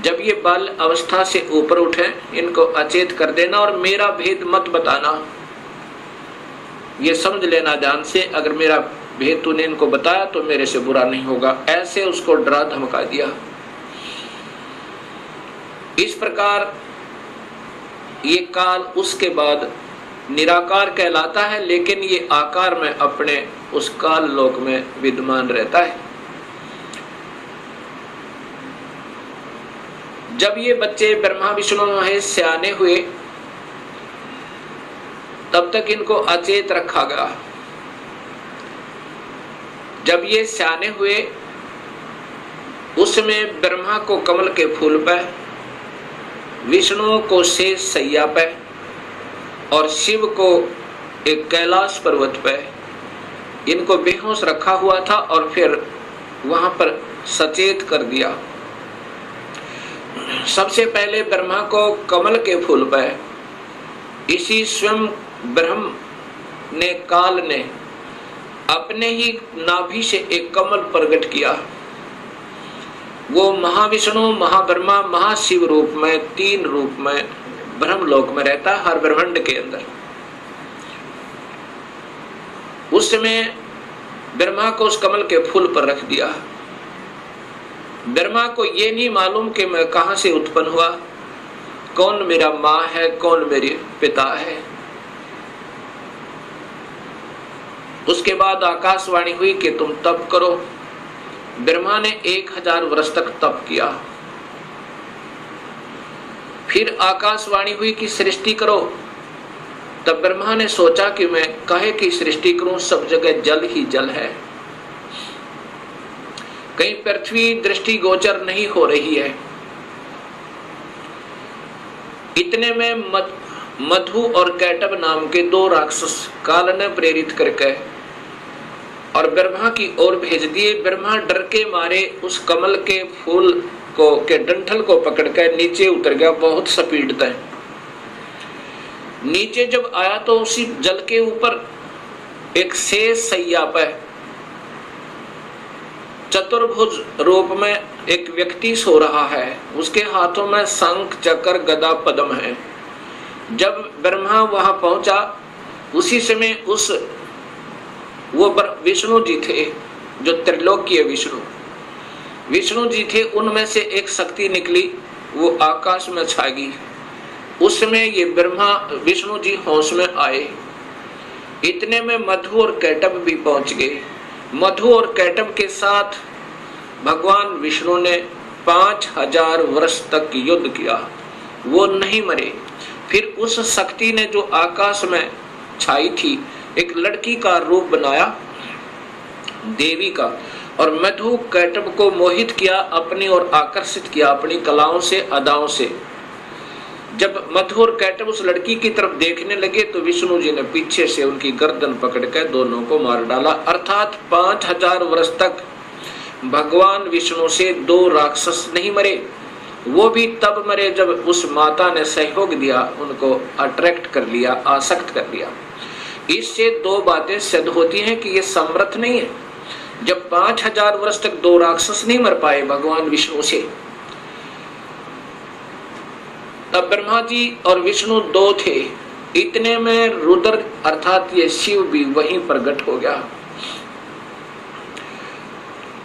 जब ये बाल अवस्था से ऊपर उठे इनको अचेत कर देना, और मेरा भेद मत बताना, ये समझ लेना ध्यान से, अगर मेरा भेद तूने इनको बताया तो मेरे से बुरा नहीं होगा, ऐसे उसको डरा धमका दिया। इस प्रकार ये काल उसके बाद निराकार कहलाता है, लेकिन ये आकार में अपने उस काल लोक में विद्यमान रहता है। जब ये बच्चे ब्रह्मा विष्णु महेश सियाने हुए, तब तक इनको अचेत रखा गया। जब ये सियाने हुए, उसमें ब्रह्मा को कमल के फूल पे, विष्णु को शेष सैया पे, और शिव को एक कैलाश पर्वत पे इनको बेहोश रखा हुआ था, और फिर वहां पर सचेत कर दिया। सबसे पहले ब्रह्मा को कमल के फूल पे इसी स्वयं ब्रह्म ने, काल ने अपने ही नाभि से एक कमल प्रकट किया। वो महाविष्णु, महाब्रह्मा, महाशिव रूप में, 3 रूप में ब्रह्मलोक में रहता है, हर ब्रह्मांड के अंदर। उस समय ब्रह्मा को उस कमल के फूल पर रख दिया। ब्रह्मा को ये नहीं मालूम कि मैं कहां से उत्पन्न हुआ, कौन मेरा माँ है, कौन मेरे पिता है। उसके बाद आकाशवाणी हुई कि तुम तप करो। ब्रह्मा ने 1000 वर्ष तक तप किया। फिर आकाशवाणी हुई कि सृष्टि करो। तब ब्रह्मा ने सोचा कि मैं काहे की सृष्टि करूं, सब जगह जल ही जल है, कहीं पृथ्वी दृष्टि गोचर नहीं हो रही है। इतने में मधु और कैटब नाम के 2 राक्षस काल ने प्रेरित करके और ब्रह्मा की ओर भेज दिए। ब्रह्मा डर के मारे उस कमल के फूल को के डंठल को पकड़कर नीचे उतर गया, बहुत स्पीड था। नीचे जब आया तो उसी जल के ऊपर एक शेष सैया पर चतुर्भुज रूप में एक व्यक्ति सो रहा है। उसके हाथों में शंख, चक्र, गदा, पद्म है। जब ब्रह्मा वहां पहुंचा, उसी समय उस वो विष्णु जी थे, जो त्रिलोकीय विष्णु जी थे। उनमें से एक शक्ति निकली, वो आकाश में छा गई। उस समय ये ब्रह्मा विष्णु जी होश में आए। इतने में मधु और कैटब भी पहुंच गए। मधु और कैटब के साथ भगवान विष्णु ने 5000 वर्ष तक युद्ध किया, वो नहीं मरे। फिर उस शक्ति ने जो आकाश में छाई थी, एक लड़की का रूप बनाया, देवी का, और मधु कैटब को मोहित किया, अपनी ओर आकर्षित किया अपनी कलाओं से, अदाओं से। जब मधु और कैटब उस लड़की की तरफ देखने लगे तो विष्णु जी ने पीछे से उनकी गर्दन पकड़कर दोनों को मार डाला। अर्थात 5000 वर्ष तक भगवान विष्णु से 2 राक्षस नहीं मरे। वो भी तब मरे जब उस माता ने सहयोग दिया, उनको अट्रैक्ट कर लिया, आसक्त कर लिया। इससे 2 बातें सिद्ध होती हैं कि ये समर्थ नहीं है। जब 5000 वर्ष तक 2 राक्षस नहीं मर पाए भगवान विष्णु से, तब ब्रह्मा जी और विष्णु 2 थे। इतने में रुद्र अर्थात ये शिव भी वहीं प्रकट हो गया।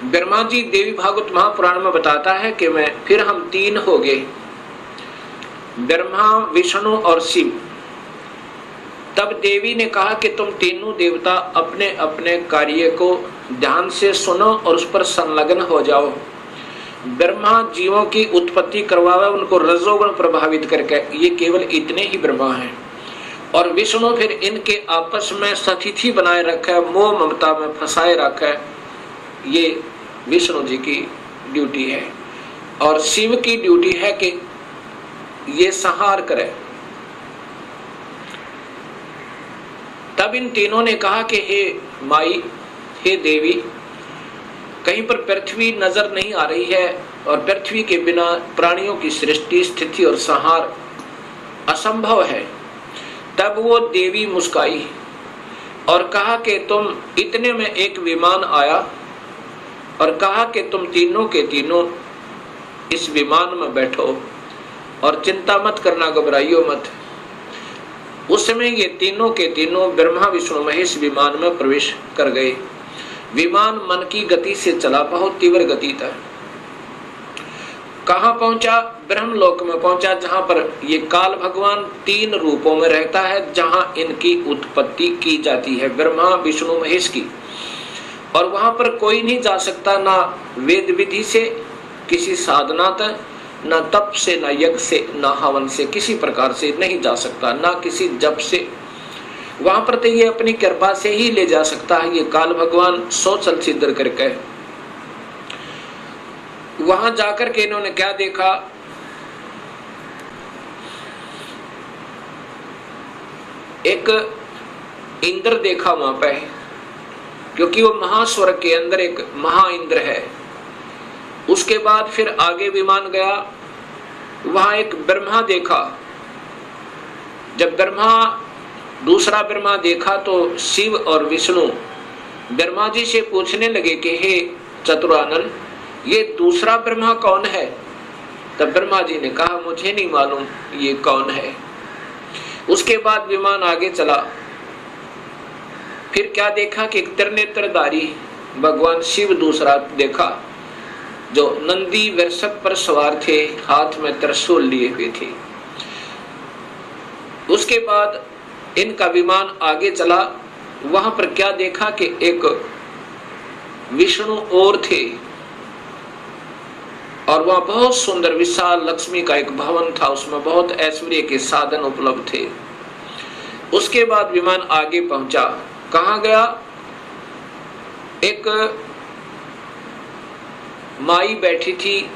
ब्रह्मा जी देवी भागवत महापुराण में बताता है कि मैं फिर हम 3 हो गए। ब्रह्मा, विष्णु और शिव। तब देवी ने कहा कि तुम तीनों देवता अपने अपने कार्य को ध्यान से सुनो और उस पर संलग्न हो जाओ। ब्रह्मा जीवों की उत्पत्ति करवावे, उनको रजोगुण प्रभावित करके, ये केवल इतने ही ब्रह्मा हैं। और विष्णु फिर इनके आपस में सतिथि बनाए रखे, मोह ममता में फंसाए रखे, ये विष्णु जी की ड्यूटी है। और शिव की ड्यूटी है कि ये संहार करे। तब इन तीनों ने कहा कि हे माई, हे देवी, कहीं पर पृथ्वी नजर नहीं आ रही है और पृथ्वी के बिना प्राणियों की सृष्टि, स्थिति और संहार असंभव है। तब वो देवी मुस्काई और कहा कि तुम, इतने में एक विमान आया और कहा कि तुम तीनों के तीनों इस विमान में बैठो और चिंता मत करना, घबराइयो मत। उस समय ये तीनों के तीनों ब्रह्मा, विष्णु, महेश विमान में प्रवेश कर गए। विमान मन की गति से चला, बहुत तीव्र गति था। कहाँ पहुंचा? ब्रह्मलोक में पहुंचा, जहां पर ये काल भगवान 3 रूपों में रहता है, जहां इनकी उत्पत्ति की जाती है, ब्रह्मा, विष्णु, महेश की। और वहां पर कोई नहीं जा सकता, ना वेद विधि से, किसी साधना तक, ना तप से, ना यज्ञ से, ना हवन से, किसी प्रकार से नहीं जा सकता, ना किसी जप से। वहां पर तो ये अपनी कृपा से ही ले जा सकता है, ये काल भगवान सोचल सिद्ध करके। वहां जाकर के इन्होंने क्या देखा? एक इंद्र देखा वहां पे, क्योंकि वो महास्वर्ग के अंदर एक महा इंद्र है। उसके बाद फिर आगे विमान गया, वहां एक ब्रह्मा देखा। जब दूसरा ब्रह्मा देखा तो शिव और विष्णु ब्रह्मा जी से पूछने लगे कि हे चतुरानन, ये दूसरा ब्रह्मा कौन है? तब ब्रह्मा जी ने कहा, मुझे नहीं मालूम ये कौन है। उसके बाद विमान आगे चला। फिर क्या देखा कि एक त्रिनेत्रधारी भगवान शिव दूसरा देखा, जो नंदी वृषभ पर सवार थे, हाथ में त्रिशूल लिए हुए थे। उसके बाद इनका विमान आगे चला। वहां पर क्या देखा कि एक विष्णु और थे, और वहां बहुत सुंदर विशाल लक्ष्मी का एक भवन था, उसमें बहुत ऐश्वर्य के साधन उपलब्ध थे। उसके बाद विमान आगे पहुंचा। कहां गया? एक माई बैठी थी,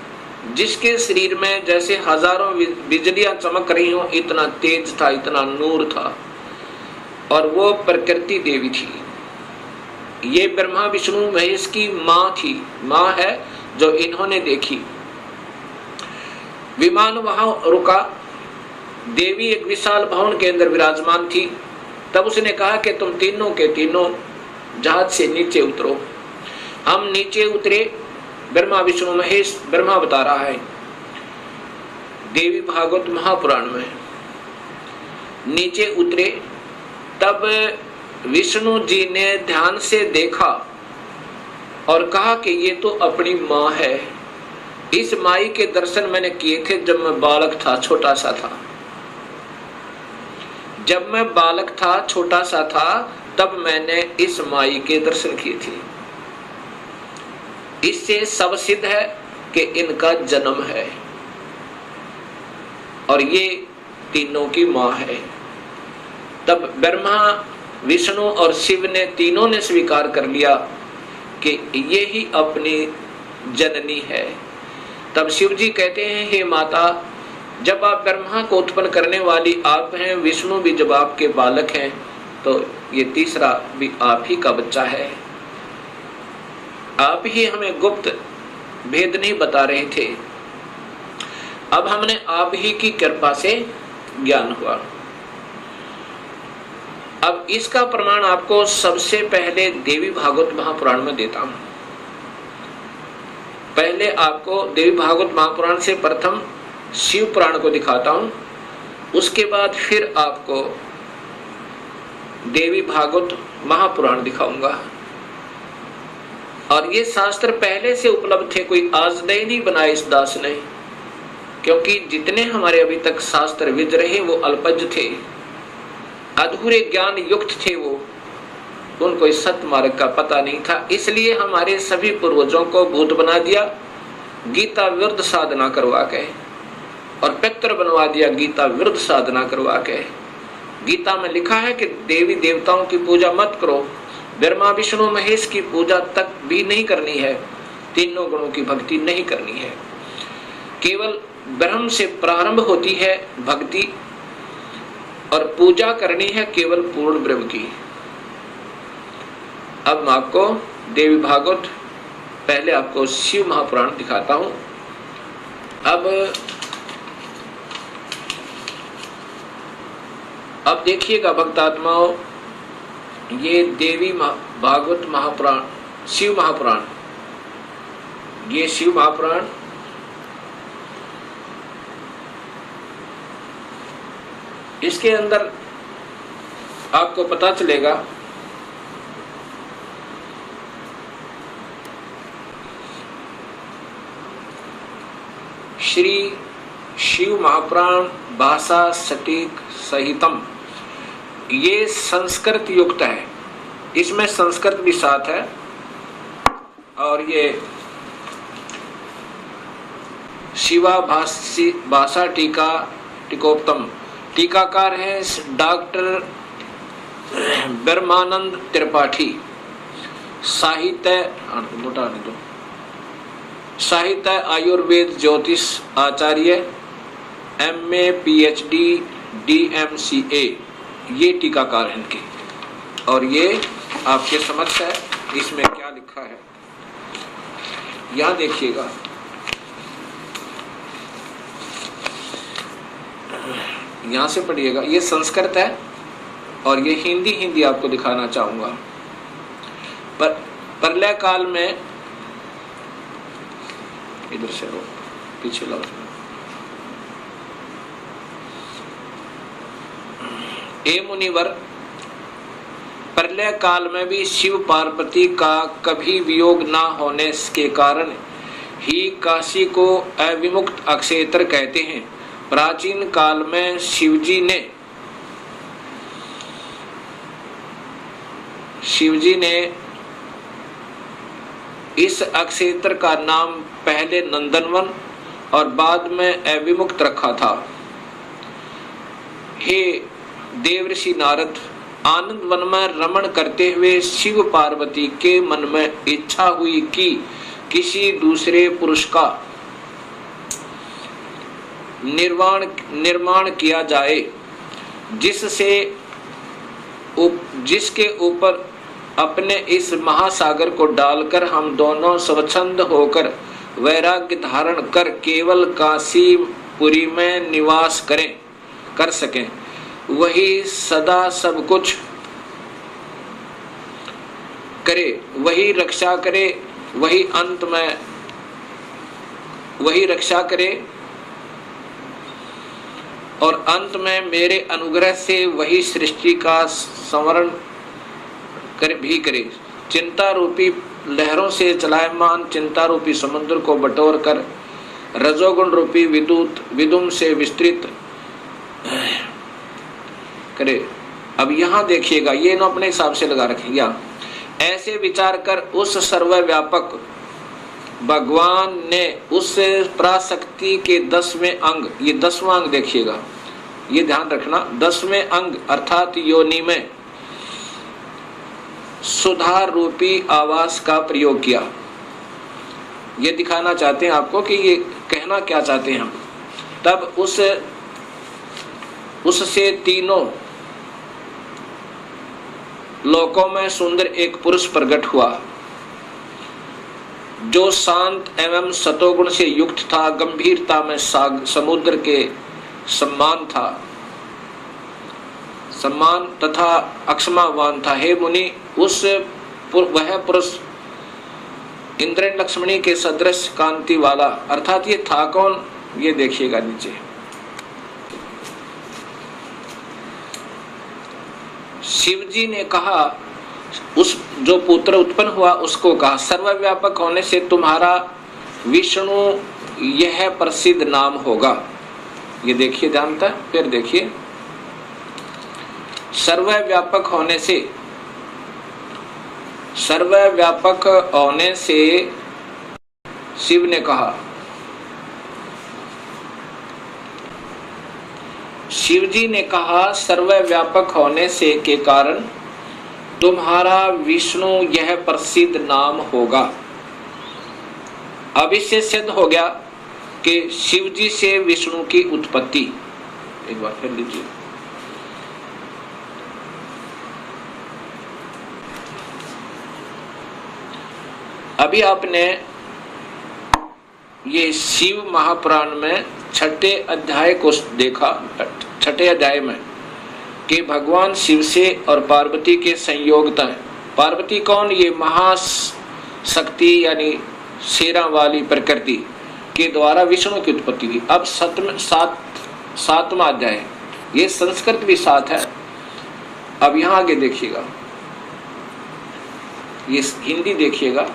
जिसके शरीर में जैसे हजारों बिजलियां चमक रही हो, इतना तेज था, इतना नूर था, और वो प्रकृति देवी थी। ये ब्रह्मा, विष्णु, महेश की माँ थी, माँ है जो इन्होंने देखी। विमान वहां रुका। देवी एक विशाल भवन के अंदर विराजमान थी। तब उसने कहा कि तुम तीनों के तीनों जहाज से नीचे उतरो। हम नीचे उतरे। ब्रह्मा, विष्णु, महेश, ब्रह्मा बता रहा है देवी भागवत महापुराण में। नीचे उतरे, तब विष्णु जी ने ध्यान से देखा और कहा कि ये तो अपनी माँ है। इस माई के दर्शन मैंने किए थे जब मैं बालक था, छोटा सा था। जब मैं बालक था, छोटा सा था, तब मैंने इस माई के दर्शन किए थे। इससे सब सिद्ध है कि इनका जन्म है और ये तीनों की मां है। तब ब्रह्मा, विष्णु और शिव ने तीनों ने स्वीकार कर लिया कि ये ही अपनी जननी है। तब शिव जी कहते हैं, हे माता, जब आप ब्रह्मा को उत्पन्न करने वाली आप हैं, विष्णु भी जब आपके बालक हैं, तो ये तीसरा भी आप ही का बच्चा है। आप ही हमें गुप्त भेद नहीं बता रहे थे, अब हमने आप ही की कृपा से ज्ञान हुआ। अब इसका प्रमाण आपको सबसे पहले देवी भागवत महापुराण में देता हूं। पहले आपको देवी भागवत महापुराण से प्रथम शिव पुराण को दिखाता हूं, उसके बाद फिर आपको देवी भागवत महापुराण दिखाऊंगा। और ये शास्त्र पहले से उपलब्ध थे, कोई आज नहीं बनाए इस दास ने क्योंकि जितने हमारे अभी तक शास्त्र विद रहे वो अल्पज्ञ थे, अधूरे ज्ञान युक्त थे, वो उनको इस सत्य मार्ग का पता नहीं था। इसलिए हमारे सभी पूर्वजों को भूत बना दिया गीता विरुद्ध साधना करवा के, और पितर बनवा दिया गीता विरुद्ध साधना करवा के। गीता में लिखा है कि देवी देवताओं की पूजा मत करो, ब्रह्मा विष्णु महेश की पूजा तक भी नहीं करनी है, तीनों गुणों की भक्ति नहीं करनी है। केवल ब्रह्म से प्रारंभ होती है भक्ति, और पूजा करनी है केवल पूर्ण ब्रह्म की। अब मैं आपको देवी भागवत, पहले आपको शिव महापुराण दिखाता हूं। अब देखिएगा भक्तात्माओं, ये देवी भागवत महापुराण, शिव महापुराण, ये शिव महापुराण इसके अंदर आपको पता चलेगा श्री शिव महापुराण भाषा सटीक सहितम, ये संस्कृत युक्त है, इसमें संस्कृत भी साथ है। और ये शिवा भाषा टीका टीकोत्तम, टीकाकार है डॉक्टर ब्रह्मानंद त्रिपाठी, साहित्य आयुर्वेद ज्योतिष आचार्य, MA PhD DMCA, ये टीकाकार हैं इनके। और ये आपके समक्ष है, इसमें क्या लिखा है यहां देखिएगा। यहां से पढ़िएगा, ये संस्कृत है और ये हिंदी आपको दिखाना चाहूंगा। प्रलय काल में, इधर से रो पीछे लो, ए मुनिवर, प्रलय काल में भी शिव पार्वती का कभी वियोग ना होने के कारण ही काशी को अविमुक्त अक्षेत्र कहते हैं। प्राचीन काल में शिवजी ने इस अक्षेत्र का नाम पहले नंदनवन और बाद में अविमुक्त रखा था। हे देवर्षि नारद, आनंद वन में रमण करते हुए शिव पार्वती के मन में इच्छा हुई कि किसी दूसरे पुरुष का निर्माण किया जाए, जिसके ऊपर अपने इस महासागर को डालकर हम दोनों स्वच्छंद होकर वैराग्य धारण कर केवल काशीपुरी में निवास कर सकें। वही सदा सब कुछ करे, वही रक्षा करे, वही अंत में वही रक्षा करे और अंत में मेरे अनुग्रह से वही सृष्टि का संवरण भी करे। चिंता रूपी लहरों से चलायमान चिंता रूपी समुद्र को बटोर कर रजोगुण रूपी विदुम से विस्तृत करे। अब यहाँ देखिएगा, ये ना अपने हिसाब से लगा रखेंगे। ऐसे विचार कर उस सर्वव्यापक भगवान ने उस पराशक्ति के 10वें अंग, ये 10वां अंग देखिएगा, ये ध्यान रखना, 10वें अंग अर्थात योनि में सुधार रूपी आवास का प्रयोग किया। ये दिखाना चाहते हैं आपको कि ये कहना क्या चाहते हैं हम। तब उससे तीनों लोकों में सुंदर एक पुरुष प्रकट हुआ, जो शांत एवं सतोगुण से युक्त था, गंभीरता में समुद्र के सम्मान तथा अक्षमावान था। हे मुनि, वह पुरुष इंद्र लक्ष्मणी के सदृश कांति वाला, अर्थात ये था कौन, ये देखिएगा नीचे। शिवजी ने कहा, उस जो पुत्र उत्पन्न हुआ उसको कहा, सर्वव्यापक होने से तुम्हारा विष्णु यह प्रसिद्ध नाम होगा। ये देखिए ध्यान तक, फिर देखिए, सर्वव्यापक होने से शिव ने कहा, शिवजी ने कहा, सर्वव्यापक होने से के कारण तुम्हारा विष्णु यह प्रसिद्ध नाम होगा। अब इससे सिद्ध हो गया कि शिवजी से विष्णु की उत्पत्ति। एक बार फिर लीजिए, अभी आपने ये शिव महापुराण में छठे अध्याय को देखा, छठे अध्याय में कि भगवान शिव से और पार्वती के संयोगता है। पार्वती कौन? ये महाशक्ति यानी शेरा वाली प्रकृति के द्वारा विष्णु की उत्पत्ति हुई। अब सातवां अध्याय, ये संस्कृत भी साथ है। अब यहां आगे देखिएगा, ये हिंदी देखिएगा।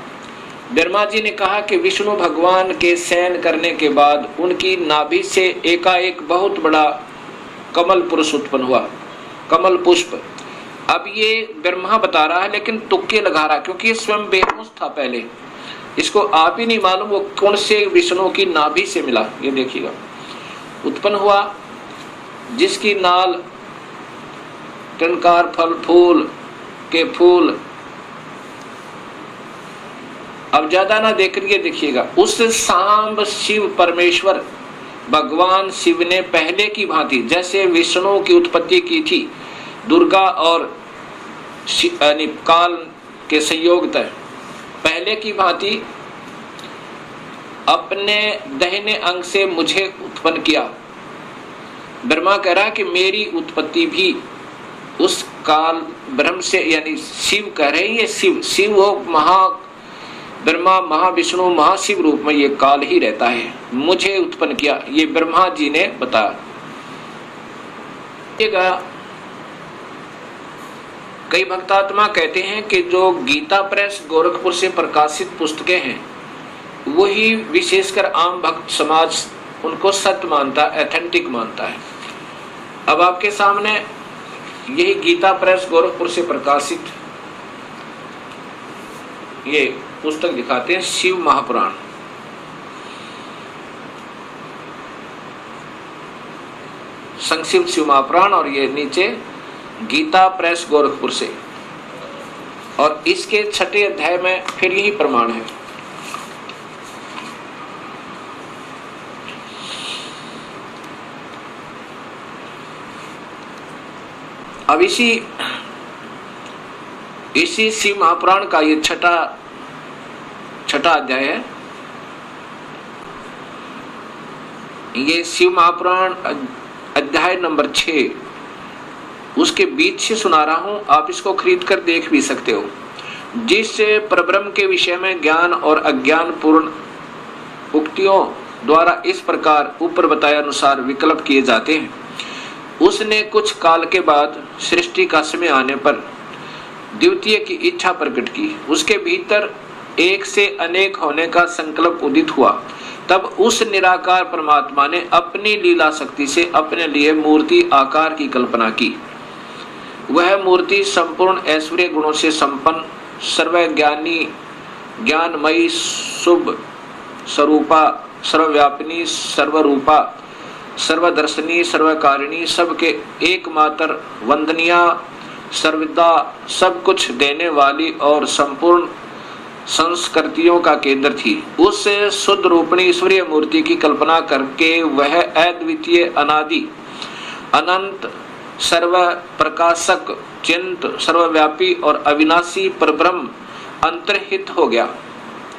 ब्रह्मा जी ने कहा कि विष्णु भगवान के शयन करने के बाद उनकी नाभि से एकाएक बहुत बड़ा कमल पुरुष उत्पन्न हुआ, कमल पुष्प। अब ये ब्रह्मा बता रहा है लेकिन तुक्के लगा रहा, क्योंकि ये स्वयं बेहोश था पहले, इसको आप ही नहीं मालूम वो कौन से विष्णु की नाभि से मिला। ये देखिएगा, उत्पन्न हुआ जिसकी नाल टनकार फल फूल के फूल। अब ज्यादा ना देख रही देखिएगा, उस सांब शिव परमेश्वर भगवान शिव ने पहले की भांति जैसे विष्णु की उत्पत्ति की थी दुर्गा और काल के संयोग तय, पहले की भांति अपने दाहिने अंग से मुझे उत्पन्न किया। ब्रह्मा कह रहा कि मेरी उत्पत्ति भी उस काल ब्रह्म से, यानी शिव कह रहे हैं, ये शिव हो महा ब्रह्मा महाविष्णु महाशिव रूप में ये काल ही रहता है, मुझे उत्पन्न किया। ये ब्रह्मा जी ने बताया। कई भक्तात्मा कहते हैं कि जो गीता प्रेस गोरखपुर से प्रकाशित पुस्तकें हैं वही विशेषकर आम भक्त समाज उनको सत्य मानता, एथेंटिक मानता है। अब आपके सामने यही गीता प्रेस गोरखपुर से प्रकाशित ये पुस्तक दिखाते हैं, शिव महापुराण। संक्षिप्त शिव महापुराण, और ये नीचे गीता प्रेस गोरखपुर से, और इसके छठे अध्याय में फिर यही प्रमाण है। अब इसी शिव महापुराण का ये छठा अध्याय है। ये शिव महापुराण अध्याय नंबर 6, उसके बीच से सुना रहा हूं, आप इसको खरीद कर देख भी सकते हो। जिस परब्रह्म के विषय में ज्ञान और अज्ञान पूर्ण उक्तियों द्वारा इस प्रकार ऊपर बताए अनुसार विकल्प किए जाते हैं, उसने कुछ काल के बाद सृष्टि का समय आने पर द्वितीय की इच्छा प्रकट की। उसके भीतर एक से अनेक होने का संकल्प उदित हुआ। तब उस निराकार परमात्मा ने अपनी लीला शक्ति से अपने लिए मूर्ति आकार की कल्पना की। वह मूर्ति संपूर्ण ऐश्वर्य गुणों से संपन्न, सर्वज्ञानी, ज्ञानमयी, शुभ स्वरूपा, सर्वव्यापिनी, सर्वरूपा, सर्वदर्शनी, सर्वकारिणी, सबके एकमात्र वंदनिया, सर्वदा सब कुछ देने वाली और संपूर्ण संस्कृतियों का केंद्र थी। उस शुद्ध रूपणी ईश्वरीय मूर्ति की कल्पना करके वह अद्वितीय, अनादि, अनंत, सर्व प्रकाशक, चिंत, सर्वव्यापी और अविनाशी परब्रह्म अंतर्हित हो गया।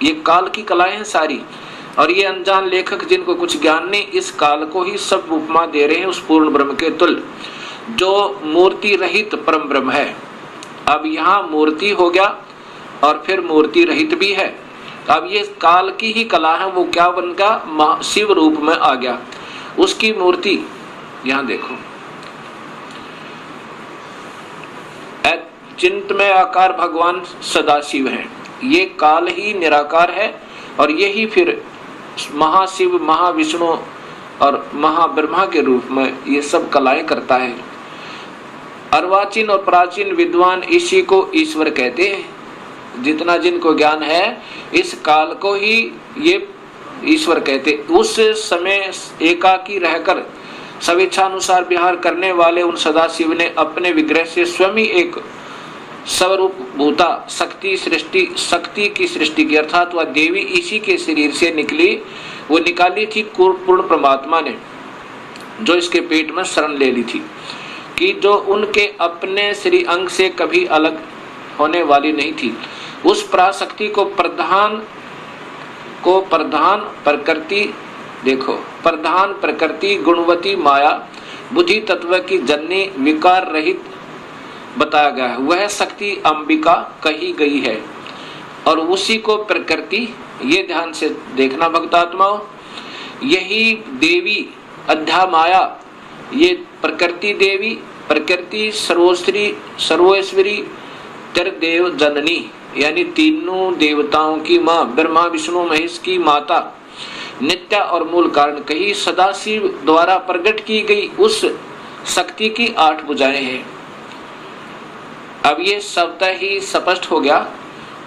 ये काल की कलाएं हैं सारी, और ये अनजान लेखक जिनको कुछ ज्ञान नहीं, इस काल को ही सब उपमा दे रहे हैं उस पूर्ण ब्रह्म के तुल्य जो मूर्ति रहित परम ब्रह्म है। अब यहाँ मूर्ति हो गया और फिर मूर्ति रहित भी है। अब ये काल की ही कला है, वो क्या बन गया? शिव रूप में आ गया। उसकी मूर्ति यहाँ देखो, चिंतमय आकार भगवान सदाशिव है। ये काल ही निराकार है और यही फिर महाशिव, महाविष्णु और महाब्रह्मा के रूप में ये सब कलाएं करता है। अर्वाचीन और प्राचीन विद्वान इसी को ईश्वर कहते हैं। जितना जिनको ज्ञान है इस काल को ही ये ईश्वर कहते। उस समय एकाकी रहकर स्वेच्छानुसार विहार करने वाले उन सदाशिव ने अपने विग्रह से स्वयं ही एक स्वरूप भूता शक्ति की सृष्टि की, अर्थात वह देवी इसी के शरीर से निकली, वो निकाली थी पूर्ण परमात्मा ने, जो इसके पेट में शरण ले ली थी, कि जो उनके अपने श्री अंग से कभी अलग होने वाली नहीं थी। उस पराशक्ति को प्रधान प्रकृति गुणवती माया बुद्धि तत्व की जननी विकार रहित बताया गया है। वह शक्ति अंबिका कही गई है और उसी को प्रकृति, ये ध्यान से देखना भक्तात्माओं, यही देवी अध्या माया, ये प्रकृति देवी, प्रकृति सर्वोश्वरी त्रिदेव जननी, यानी तीनों देवताओं की माँ, ब्रह्मा विष्णु महेश की माता, नित्य और मूल कारण कही, सदाशिव द्वारा प्रकट की गई उस शक्ति की 8 भुजाएं हैं। अब ये शब्द ही स्पष्ट हो गया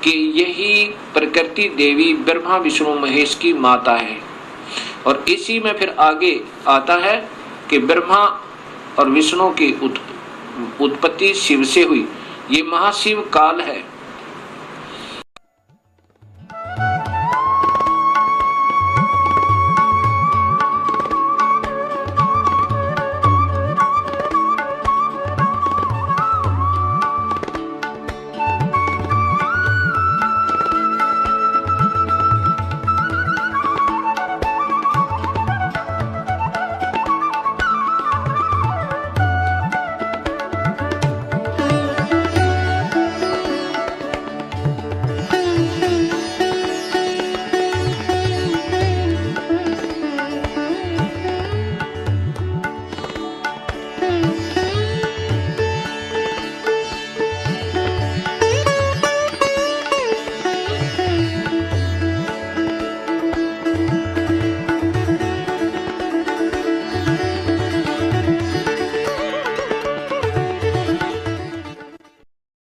कि यही प्रकृति देवी ब्रह्मा विष्णु महेश की माता है। और इसी में फिर आगे आता है कि ब्रह्मा और विष्णु की उत्पत्ति शिव से हुई। ये महाशिव काल है।